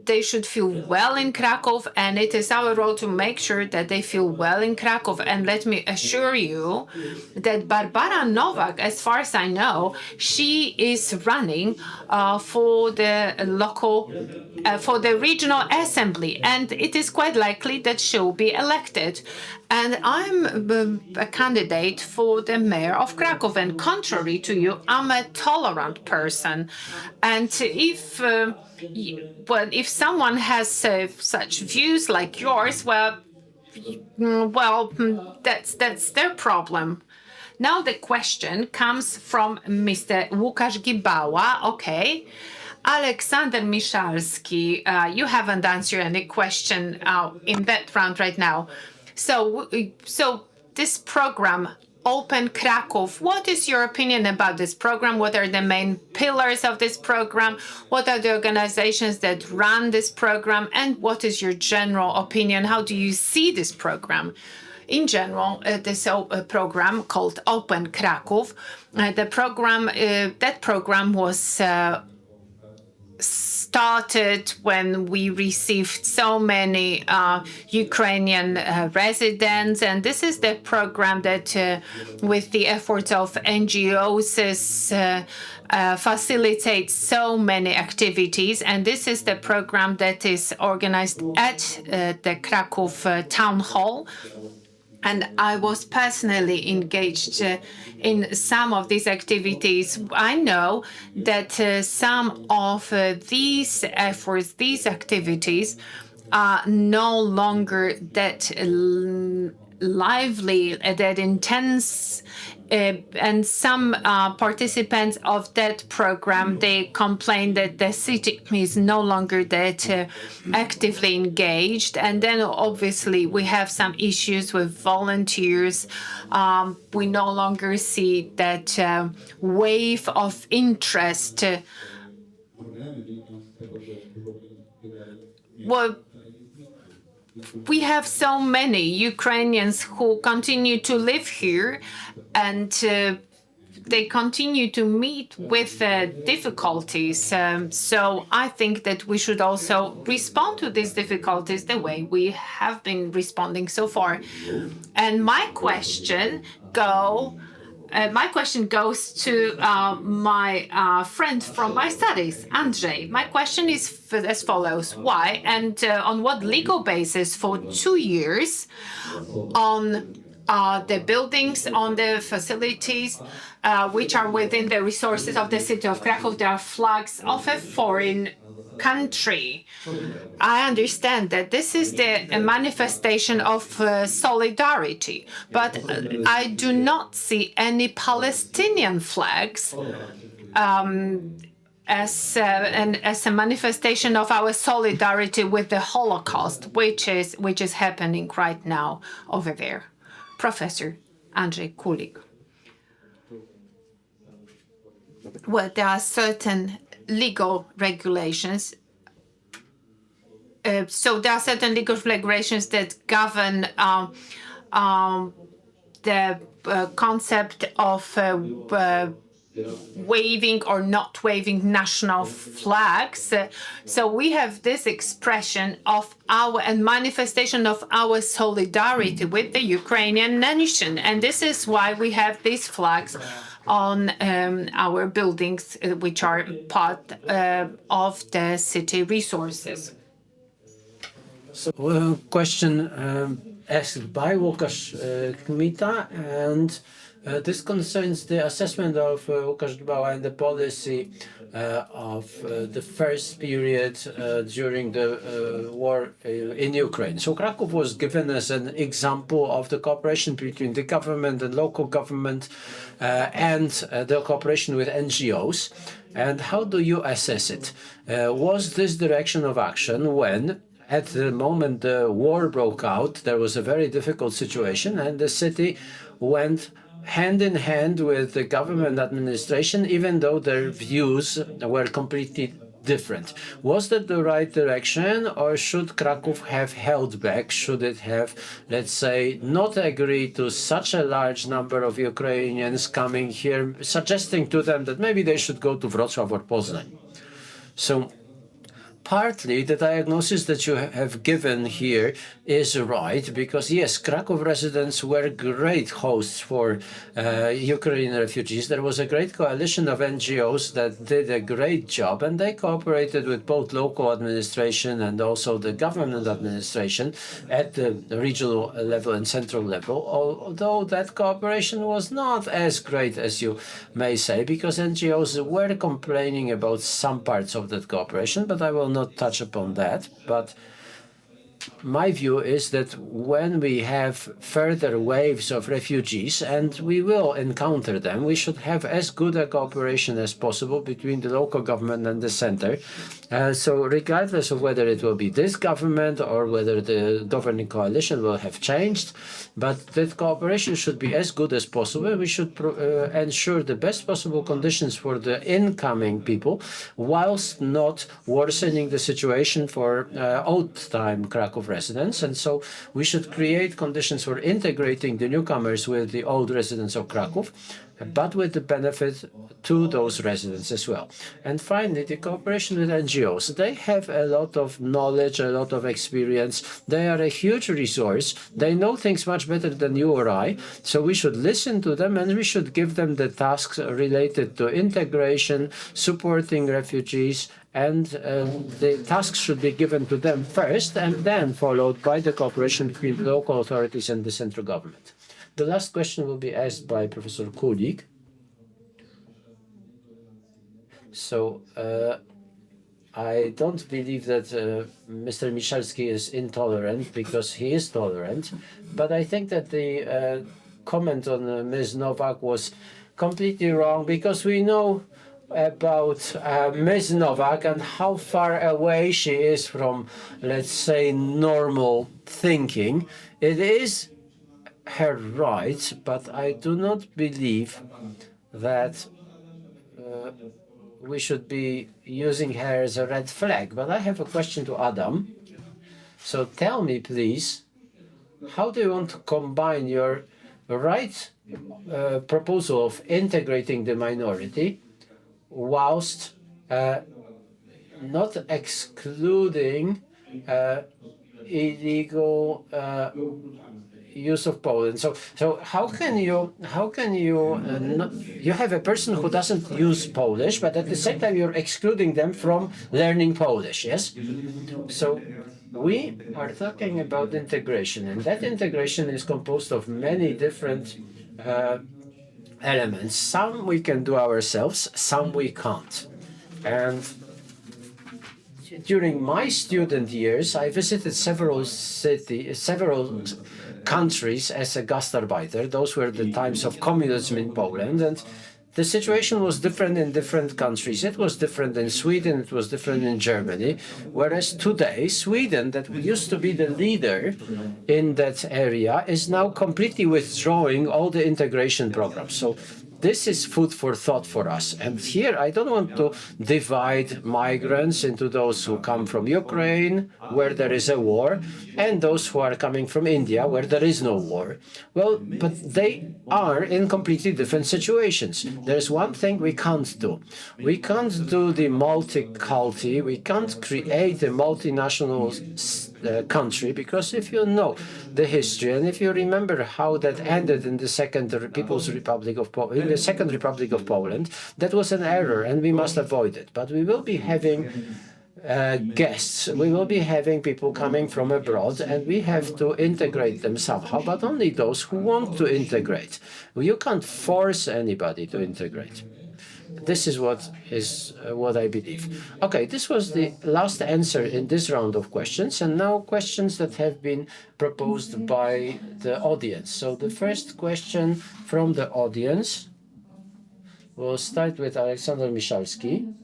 Speaker 2: They should feel well in Krakow, and it is our role to make sure that they feel well in Krakow. And let me assure you that Barbara Nowak, as far as I know, she is running for the for the regional assembly, and it is quite likely that she'll be elected. And I'm a candidate for the mayor of Krakow, and contrary to you, I'm a tolerant person. And if someone has such views like yours, that's their problem. Now the question comes from Mr. Łukasz Gibała. Okay. Aleksander Michalski, you haven't answered any question in that round right now. So this program, Open Krakow, what is your opinion about this program? What are the main pillars of this program? What are the organizations that run this program? And what is your general opinion? How do you see this program? In general, this program called Open Krakow, that program was started when we received so many Ukrainian residents. And this is the program that, with the efforts of NGOs, facilitates so many activities. And this is the program that is organized at the Krakow Town Hall. And I was personally engaged in some of these activities. I know that some of these efforts, these activities, are no longer that lively, that intense. And some participants of that program, they complain that the city is no longer that actively engaged. And then obviously we have some issues with volunteers. We no longer see that wave of interest. Well, we have so many Ukrainians who continue to live here, and they continue to meet with difficulties. So I think that we should also respond to these difficulties the way we have been responding so far. And my question goes to my friend from my studies, Andrzej. My question is as follows. Why and on what legal basis for 2 years on the buildings, on the facilities which are within the resources of the city of Krakow, there are flags of a foreign country? I understand that this is a manifestation of solidarity, but I do not see any Palestinian flags as a manifestation of our solidarity with the Holocaust, which is happening right now over there. Professor Andrzej Kulik. Well, there are certain legal regulations. So there are certain legal regulations that govern the concept of waving or not waving national flags. So we have this expression of our and manifestation of our solidarity with the Ukrainian nation. And this is why we have these flags on our buildings, which are part of the city resources.
Speaker 1: So, question asked by Łukasz Kmita, and this concerns the assessment of Łukasz Dbała and the policy of the first period during the war in Ukraine. So Krakow was given as an example of the cooperation between the government and local government and the cooperation with NGOs. And how do you assess it? Was this direction of action when, at the moment the war broke out, there was a very difficult situation, and the city went hand in hand with the government administration, even though their views were completely different? Was that the right direction, or should Krakow have held back? Should it have, let's say, not agreed to such a large number of Ukrainians coming here, suggesting to them that maybe they should go to Wrocław or Poznań? So partly the diagnosis that you have given here is right, because yes, Krakow residents were great hosts for Ukrainian refugees. There was a great coalition of NGOs that did a great job, and they cooperated with both local administration and also the government administration at the regional level and central level, although that cooperation was not as great as you may say, because NGOs were complaining about some parts of that cooperation, but I will not touch upon that. But my view is that when we have further waves of refugees, and we will encounter them, we should have as good a cooperation as possible between the local government and the center. So regardless of whether it will be this government or whether the governing coalition will have changed, but that cooperation should be as good as possible. We should ensure the best possible conditions for the incoming people, whilst not worsening the situation for old-time Krakow residents. And so we should create conditions for integrating the newcomers with the old residents of Krakow. but with the benefit to those residents as well. And finally, the cooperation with NGOs. They have a lot of knowledge, a lot of experience. They are a huge resource. They know things much better than you or I. So we should listen to them and we should give them the tasks related to integration, supporting refugees, and the tasks should be given to them first and then followed by the cooperation between local authorities and the central government. The last question will be asked by Professor Kulik. So I don't believe that Mr. Michalski is intolerant, because he is tolerant, but I think that the comment on Ms. Nowak was completely wrong, because we know about Ms. Nowak and how far away she is from, let's say, normal thinking. It is her right, but I do not believe that we should be using her as a red flag. But I have a question to Adam. So tell me, please, how do you want to combine your right proposal of integrating the minority whilst not excluding illegal use of Poland? So how can you you have a person who doesn't use Polish, but at the same time you're excluding them from learning Polish, yes? So we are talking about integration, and that integration is composed of many different elements. Some we can do ourselves, some we can't. And during my student years, I visited several countries as a gastarbeiter. Those were the times of communism in Poland, and the situation was different in different countries. It was different in Sweden, it was different in Germany, whereas today, Sweden, that used to be the leader in that area, is now completely withdrawing all the integration programs. So this is food for thought for us. And here I don't want to divide migrants into those who come from Ukraine, where there is a war, and those who are coming from India, where there is no war. Well, but they are in completely different situations. There's one thing we can't do. We can't do the multi-culti, we can't create a multinational country, because if you know the history and if you remember how that ended in the Second Republic of Poland, that was an error and we must avoid it. But we will be having guests, we will be having people coming from abroad, and we have to integrate them somehow, but only those who want to integrate. You can't force anybody to integrate. This is what I believe. Okay, this was the last answer in this round of questions, and now questions that have been proposed by the audience. So the first question from the audience, we'll start with Aleksander Michalski.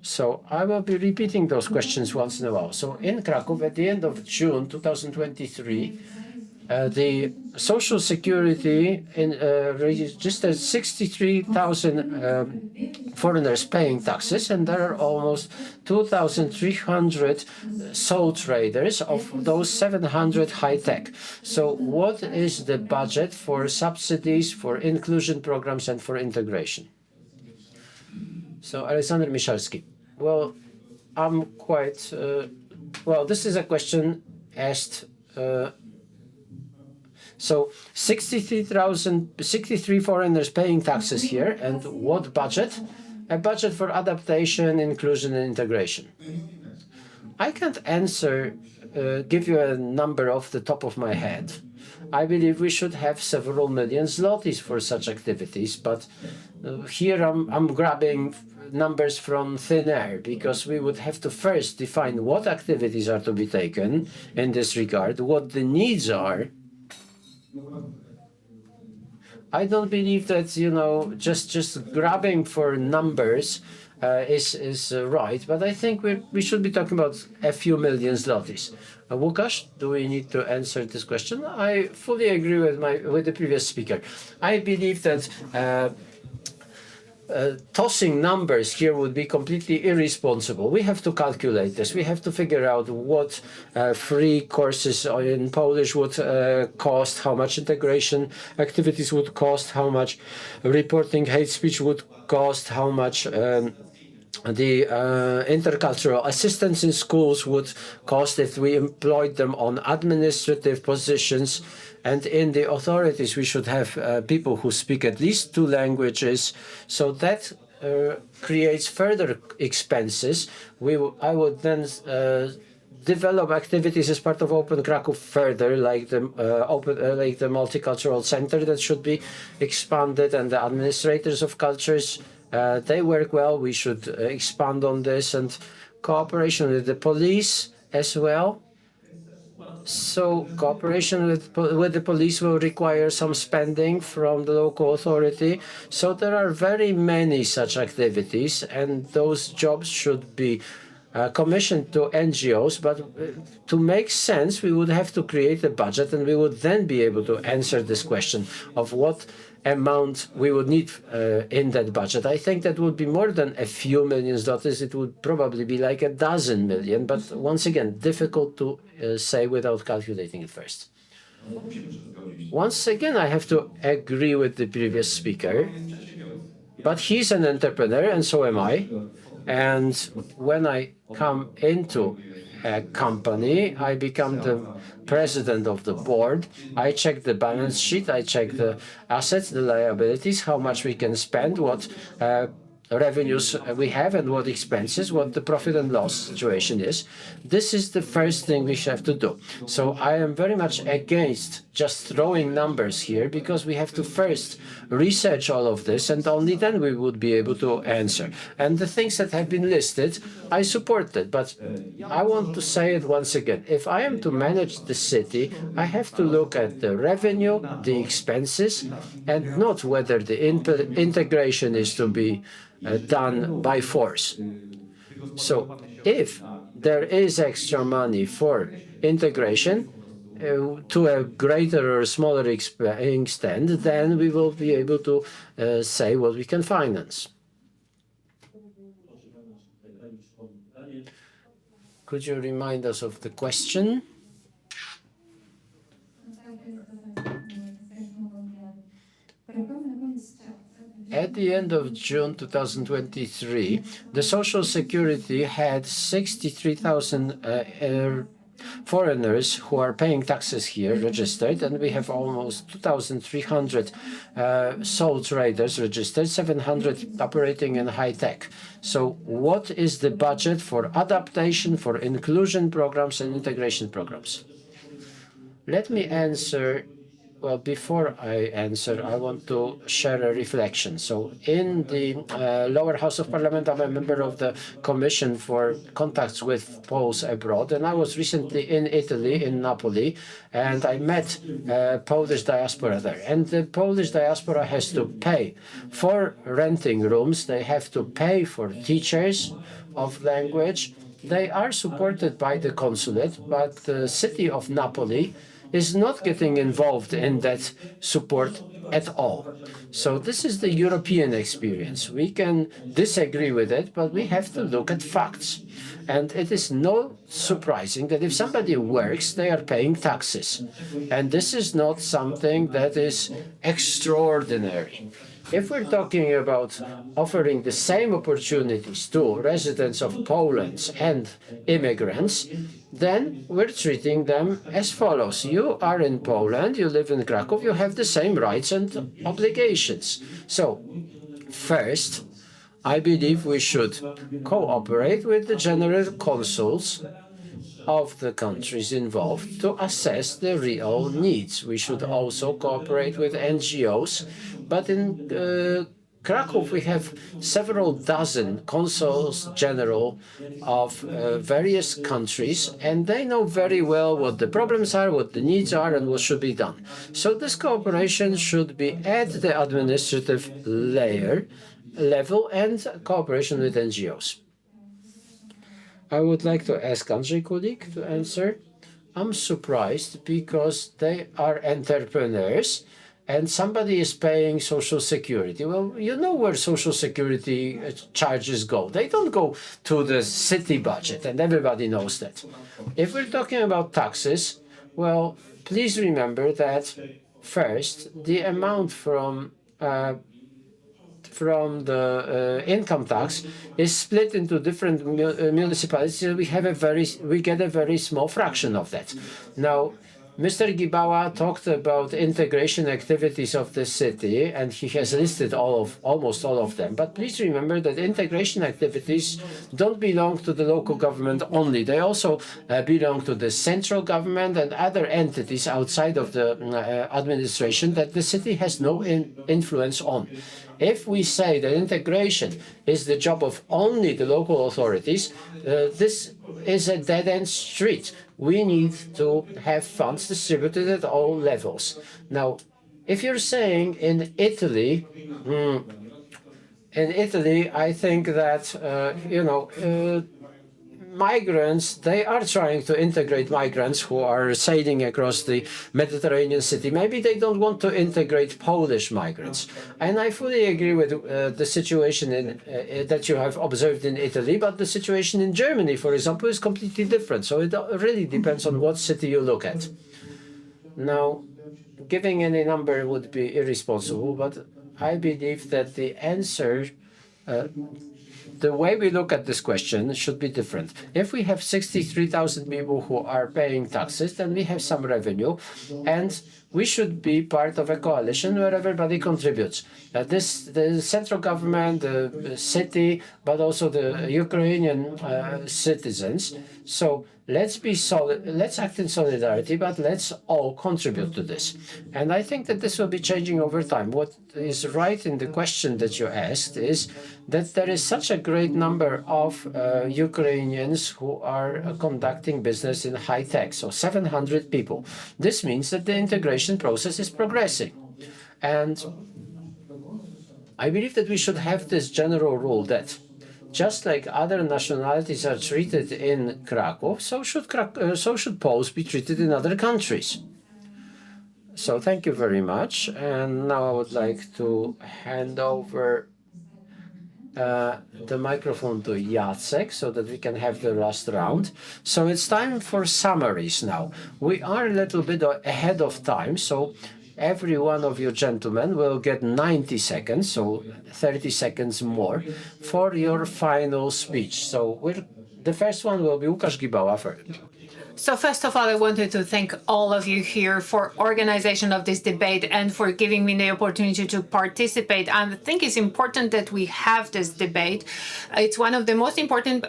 Speaker 1: So I will be repeating those questions once in a while. So in Krakow, at the end of June 2023, the Social Security registered 63,000 foreigners paying taxes, and there are almost 2,300 sole traders, of those 700 high-tech. So what is the budget for subsidies, for inclusion programs, and for integration? So Aleksander Michalski. Well, I'm quite... this is a question asked... So 63 foreigners paying taxes here, and what budget? A budget for adaptation, inclusion, and integration. I can't give you a number off the top of my head. I believe we should have several million zlotys for such activities, but here I'm grabbing numbers from thin air, because we would have to first define what activities are to be taken in this regard, what the needs are. I don't believe that, just grabbing for numbers is right, but I think we should be talking about a few million zlotys. Łukasz, do we need to answer this question? I fully agree with the previous speaker. I believe that tossing numbers here would be completely irresponsible. We have to calculate this. We have to figure out what free courses in Polish would cost, how much integration activities would cost, how much reporting hate speech would cost, how much the intercultural assistants in schools would cost if we employed them on administrative positions. And in the authorities, we should have people who speak at least 2 languages. So that creates further expenses. I would then develop activities as part of Open Krakow further, like the multicultural center that should be expanded, and the administrators of cultures. They work well. We should expand on this, and cooperation with the police as well. So cooperation with the police will require some spending from the local authority. So there are very many such activities, and those jobs should be commissioned to NGOs. But to make sense, we would have to create a budget, and we would then be able to answer this question of what amount we would need in that budget. I think that would be more than a few million zlotys. It would probably be like a dozen million, but once again, difficult to say without calculating it first. Once again, I have to agree with the previous speaker, but he's an entrepreneur and so am I. And when I come into a company, I become the president of the board. I check the balance sheet, I check the assets, the liabilities, how much we can spend, what revenues we have and what expenses, what the profit and loss situation is. This is the first thing we have to do. So I am very much against just throwing numbers here, because we have to first research all of this, and only then we would be able to answer. And the things that have been listed, I support that, but I want to say it once again. If I am to manage the city, I have to look at the revenue, the expenses, and not whether the integration is to be done by force. So if there is extra money for integration to a greater or smaller extent, then we will be able to say what we can finance. Could you remind us of the question? At the end of June 2023, the Social Security had 63,000 foreigners who are paying taxes here registered, and we have almost 2,300 sole traders registered, 700 operating in high tech. So what is the budget for adaptation, for inclusion programs and integration programs? Let me answer. Well, before I answer, I want to share a reflection. So in the lower house of parliament, I'm a member of the Commission for Contacts with Poles Abroad, and I was recently in Italy, in Napoli, and I met Polish diaspora there. And the Polish diaspora has to pay for renting rooms. They have to pay for teachers of language. They are supported by the consulate, but the city of Napoli is not getting involved in that support at all. So this is the European experience. We can disagree with it, but we have to look at facts. And it is not surprising that if somebody works, they are paying taxes. And this is not something that is extraordinary. If we're talking about offering the same opportunities to residents of Poland and immigrants, then we're treating them as follows. You are in Poland, you live in Krakow, you have the same rights and obligations. So, first, I believe we should cooperate with the general consuls of the countries involved to assess the real needs. We should also cooperate with NGOs, but in Krakow we have several dozen consuls general of various countries, and they know very well what the problems are, what the needs are, and what should be done. So this cooperation should be at the administrative level and cooperation with NGOs. I would like to ask Andrzej Kulik to answer. I'm surprised because they are entrepreneurs and somebody is paying social security. Well, you know where social security charges go. They don't go to the city budget, and everybody knows that. If we're talking about taxes, well, please remember that first, the amount from the income tax is split into different municipalities. So we get a very small fraction of that. Now, Mr. Gibała talked about integration activities of the city, and he has listed almost all of them. But please remember that integration activities don't belong to the local government only. They also belong to the central government and other entities outside of the administration that the city has no influence on. If we say that integration is the job of only the local authorities, this is a dead-end street. We need to have funds distributed at all levels. Now, if you're saying in Italy, I think that migrants, they are trying to integrate migrants who are sailing across the Mediterranean Sea. Maybe they don't want to integrate Polish migrants. And I fully agree with the situation that you have observed in Italy, but the situation in Germany, for example, is completely different. So it really depends on what city you look at. Now, giving any number would be irresponsible, but I believe that the answer the way we look at this question should be different. If we have 63,000 people who are paying taxes, then we have some revenue, and we should be part of a coalition where everybody contributes. The central government, the city, but also the Ukrainian citizens. So let's be solid. Let's act in solidarity, but let's all contribute to this. And I think that this will be changing over time. What is right in the question that you asked is that there is such a great number of Ukrainians who are conducting business in high tech. So 700 people. This means that the integration process is progressing. And I believe that we should have this general rule that just like other nationalities are treated in Krakow, so should Poles be treated in other countries. So thank you very much. And now I would like to hand over the microphone to Jacek so that we can have the last round. So it's time for summaries now. We are a little bit ahead of time, so every one of you gentlemen will get 90 seconds, so 30 seconds more, for your final speech. So the first one will be Łukasz Gibała first.
Speaker 2: So first of all, I wanted to thank all of you here for organization of this debate and for giving me the opportunity to participate. And I think it's important that we have this debate. It's one of the most important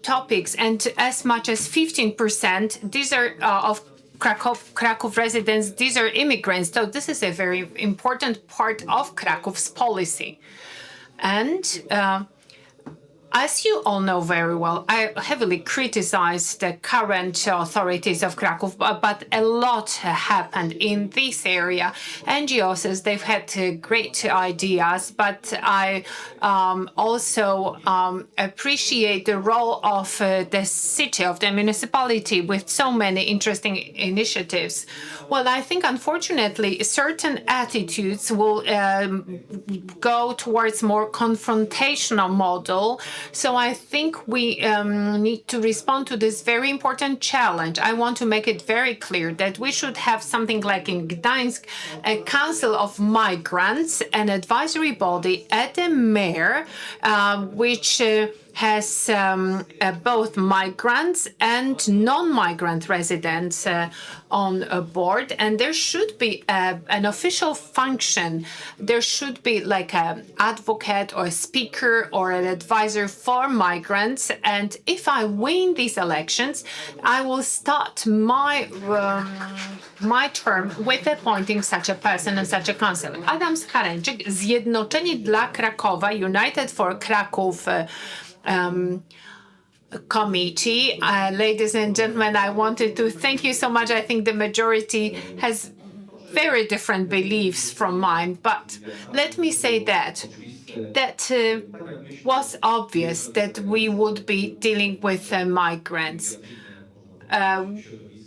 Speaker 2: topics, and as much as 15%, these are of Krakow residents, these are immigrants. So this is a very important part of Krakow's policy. And as you all know very well, I heavily criticize the current authorities of Krakow, but a lot happened in this area. NGOs says they've had great ideas, but I also appreciate the role of the city, of the municipality, with so many interesting initiatives. Well, I think unfortunately certain attitudes will go towards more confrontational model. So I think we need to respond to this very important challenge. I want to make it very clear that we should have something like in Gdańsk, a council of migrants, an advisory body at the mayor, which has both migrants and non-migrant residents on board, and there should be an official function. There should be like an advocate or a speaker or an advisor for migrants. And if I win these elections, I will start my term with appointing such a person and such a council. Adam Skareńczyk, Zjednoczeni dla Krakowa, United for Kraków committee. Ladies and gentlemen, I wanted to thank you so much. I think the majority has very different beliefs from mine, but let me say that was obvious that we would be dealing with migrants.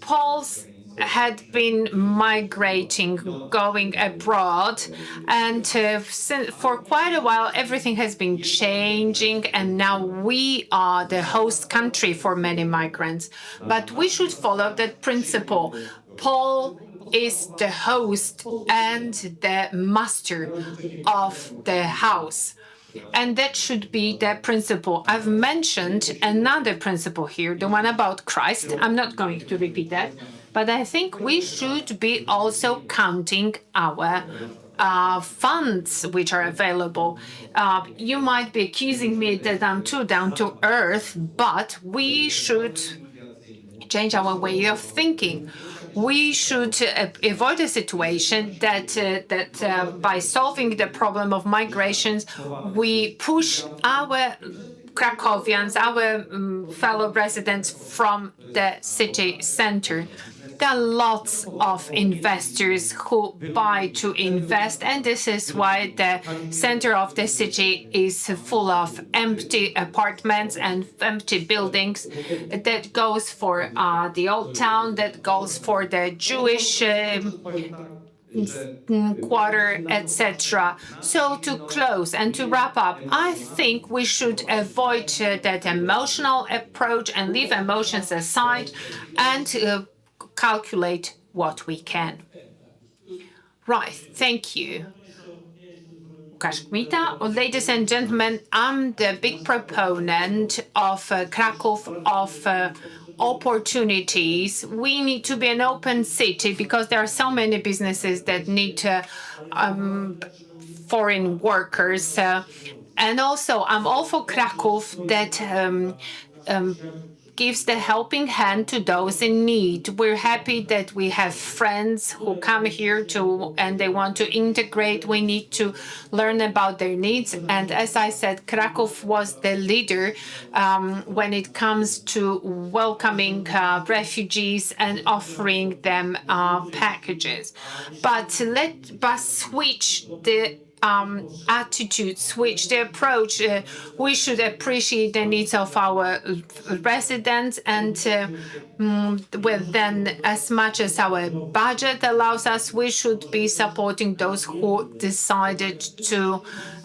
Speaker 2: Poles had been migrating, going abroad, and for quite a while everything has been changing, and now we are the host country for many migrants. But we should follow that principle. Paul is the host and the master of the house. And that should be the principle. I've mentioned another principle here, the one about Christ. I'm not going to repeat that, but I think we should be also counting our funds which are available. You might be accusing me that I'm too down to earth, but we should change our way of thinking. We should avoid a situation that by solving the problem of migrations, we push our Krakowians, our fellow residents from the city center. There are lots of investors who buy to invest, and this is why the center of the city is full of empty apartments and empty buildings. That goes for the old town, that goes for the Jewish quarter, etc. So to close and to wrap up, I think we should avoid that emotional approach and leave emotions aside and calculate what we can. Right, thank you. Kashmita. Ladies and gentlemen, I'm the big proponent of Krakow, of opportunities. We need to be an open city because there are so many businesses that need foreign workers. And also, I'm all for Krakow that gives the helping hand to those in need. We're happy that we have friends who come here and they want to integrate. We need to learn about their needs. And as I said, Krakow was the leader when it comes to welcoming refugees and offering them packages. But let us switch the attitude, switch the approach. We should appreciate the needs of our residents, and then, as much as our budget allows us, we should be supporting those who decided to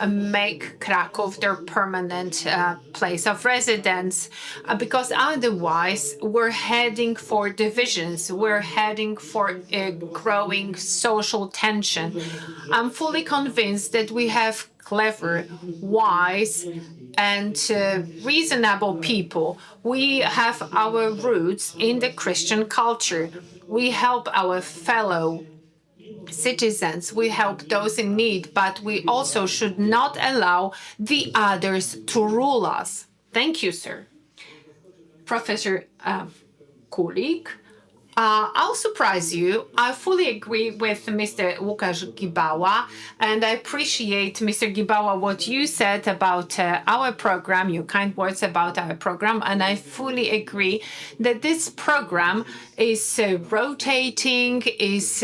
Speaker 2: make Krakow their permanent place of residence, because otherwise we're heading for divisions, we're heading for a growing social tension. I'm fully convinced that we have clever, wise, and reasonable people. We have our roots in the Christian culture. We help our fellow citizens, we help those in need, but we also should not allow the others to rule us. Thank you, sir. Professor Kulik. I'll surprise you. I fully agree with Mr. Łukasz Gibała, and I appreciate, Mr. Gibała, what you said about our program, your kind words about our program, and I fully agree that this program is rotating, is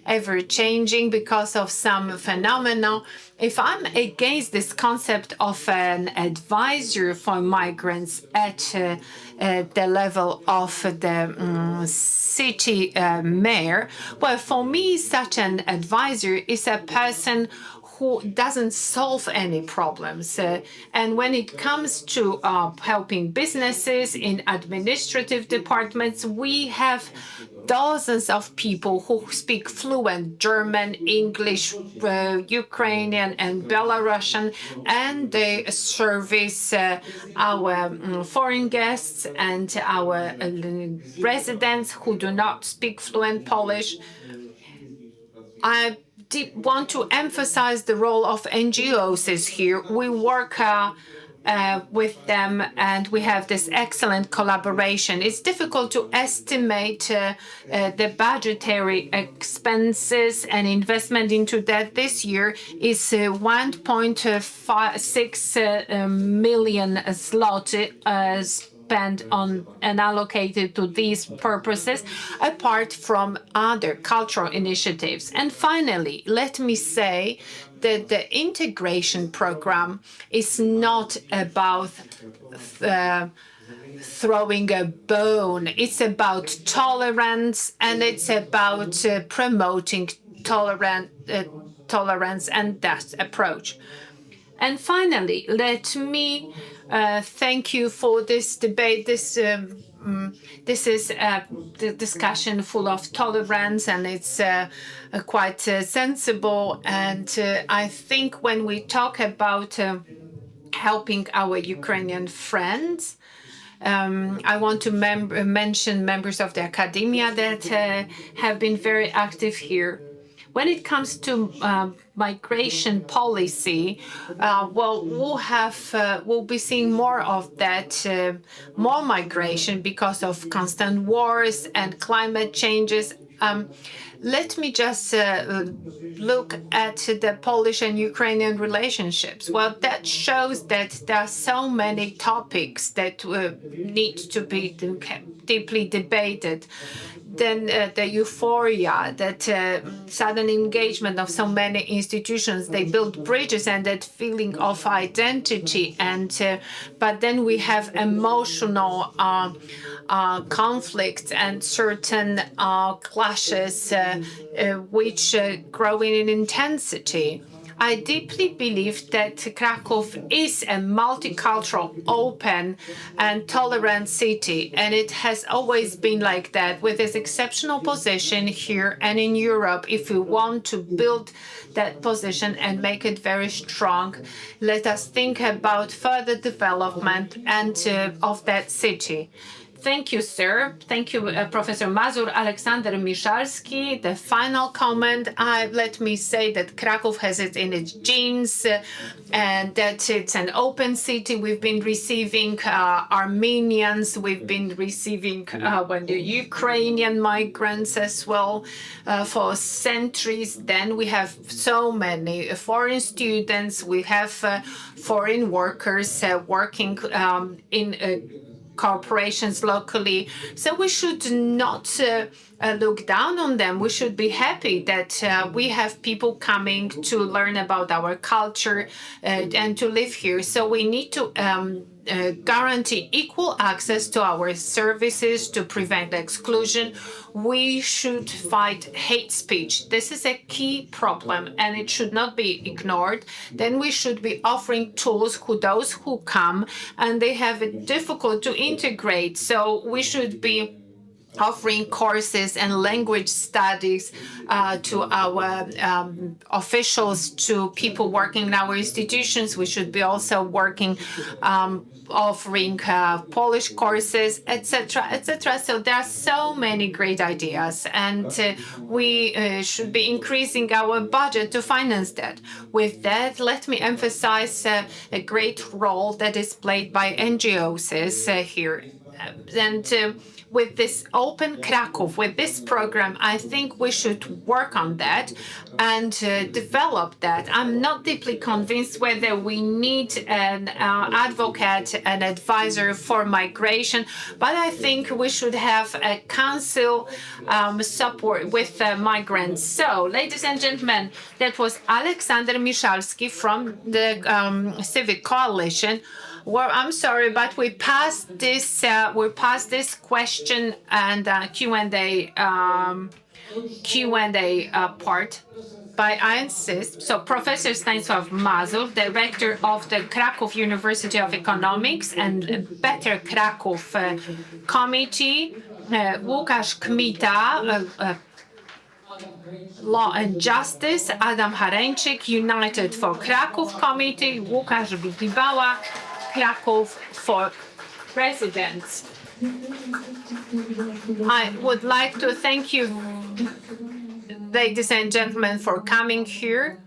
Speaker 2: ever-changing because of some phenomena. If I'm against this concept of an advisor for migrants at the level of the city mayor, well, for me, such an advisor is a person who doesn't solve any problems. And when it comes to helping businesses in administrative departments, we have dozens of people who speak fluent German, English, Ukrainian, and Belarusian, and they service our foreign guests and our residents who do not speak fluent Polish. I want to emphasize the role of NGOs is here. We work with them and we have this excellent collaboration. It's difficult to estimate the budgetary expenses and investment into that. This year is 1.6 million zloty spent on and allocated to these purposes, apart from other cultural initiatives. And finally, let me say that the integration program is not about throwing a bone. It's about tolerance, and it's about promoting tolerance and that approach. And finally, let me thank you for this debate. This is the discussion full of tolerance, and it's quite sensible. And I think when we talk about helping our Ukrainian friends, I want to mention members of the academia that have been very active here. When it comes to migration policy, we'll be seeing more of that, more migration because of constant wars and climate changes. Let me just look at the Polish and Ukrainian relationships. Well, that shows that there are so many topics that need to be deeply debated. Then the euphoria, that sudden engagement of so many institutions, they build bridges and that feeling of identity. And but then we have emotional conflicts and certain clashes which growing in intensity. I deeply believe that Krakow is a multicultural, open, and tolerant city, and it has always been like that, with its exceptional position here and in Europe. If we want to build that position and make it very strong, let us think about further development and of that city. Thank you, sir. Thank you, Professor Mazur. Aleksander Miszalski, the final comment. Let me say that Krakow has it in its genes and that it's an open city. We've been receiving Armenians. We've been receiving the Ukrainian migrants as well for centuries. Then we have so many foreign students. We have foreign workers working in corporations locally. So we should not look down on them. We should be happy that we have people coming to learn about our culture and to live here. So we need to guarantee equal access to our services to prevent exclusion. We should fight hate speech. This is a key problem and it should not be ignored. Then we should be offering tools to those who come and they have it difficult to integrate. So we should be offering courses and language studies to our officials, to people working in our institutions. We should be also working offering Polish courses, etc., etc. So there are so many great ideas, and we should be increasing our budget to finance that. With that, let me emphasize a great role that is played by NGOs here. And with this Open Krakow, with this program, I think we should work on that and develop that. I'm not deeply convinced whether we need an advocate, an advisor for migration, but I think we should have a council support with migrants. So, ladies and gentlemen, that was Aleksander Miszalski from the Civic Coalition. Well, I'm sorry, but we passed this question and Q&A part by I insist. So Professor Stanisław Mazur, Director of the Krakow University of Economics and Better Krakow Committee, Łukasz Kmita, Law and Justice, Adam Hareńczyk, United for Krakow Committee, Łukasz Wigibała, Krakow for Residents. I would like to thank you, ladies and gentlemen, for coming here.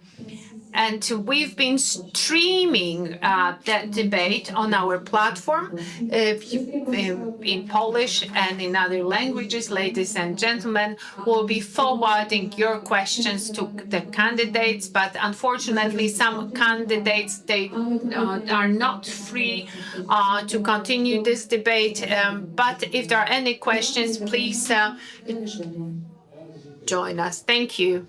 Speaker 2: And we've been streaming that debate on our platform in Polish and in other languages. Ladies and gentlemen, we'll be forwarding your questions to the candidates, but unfortunately some candidates, they are not free to continue this debate. But if there are any questions, please join us. Thank you.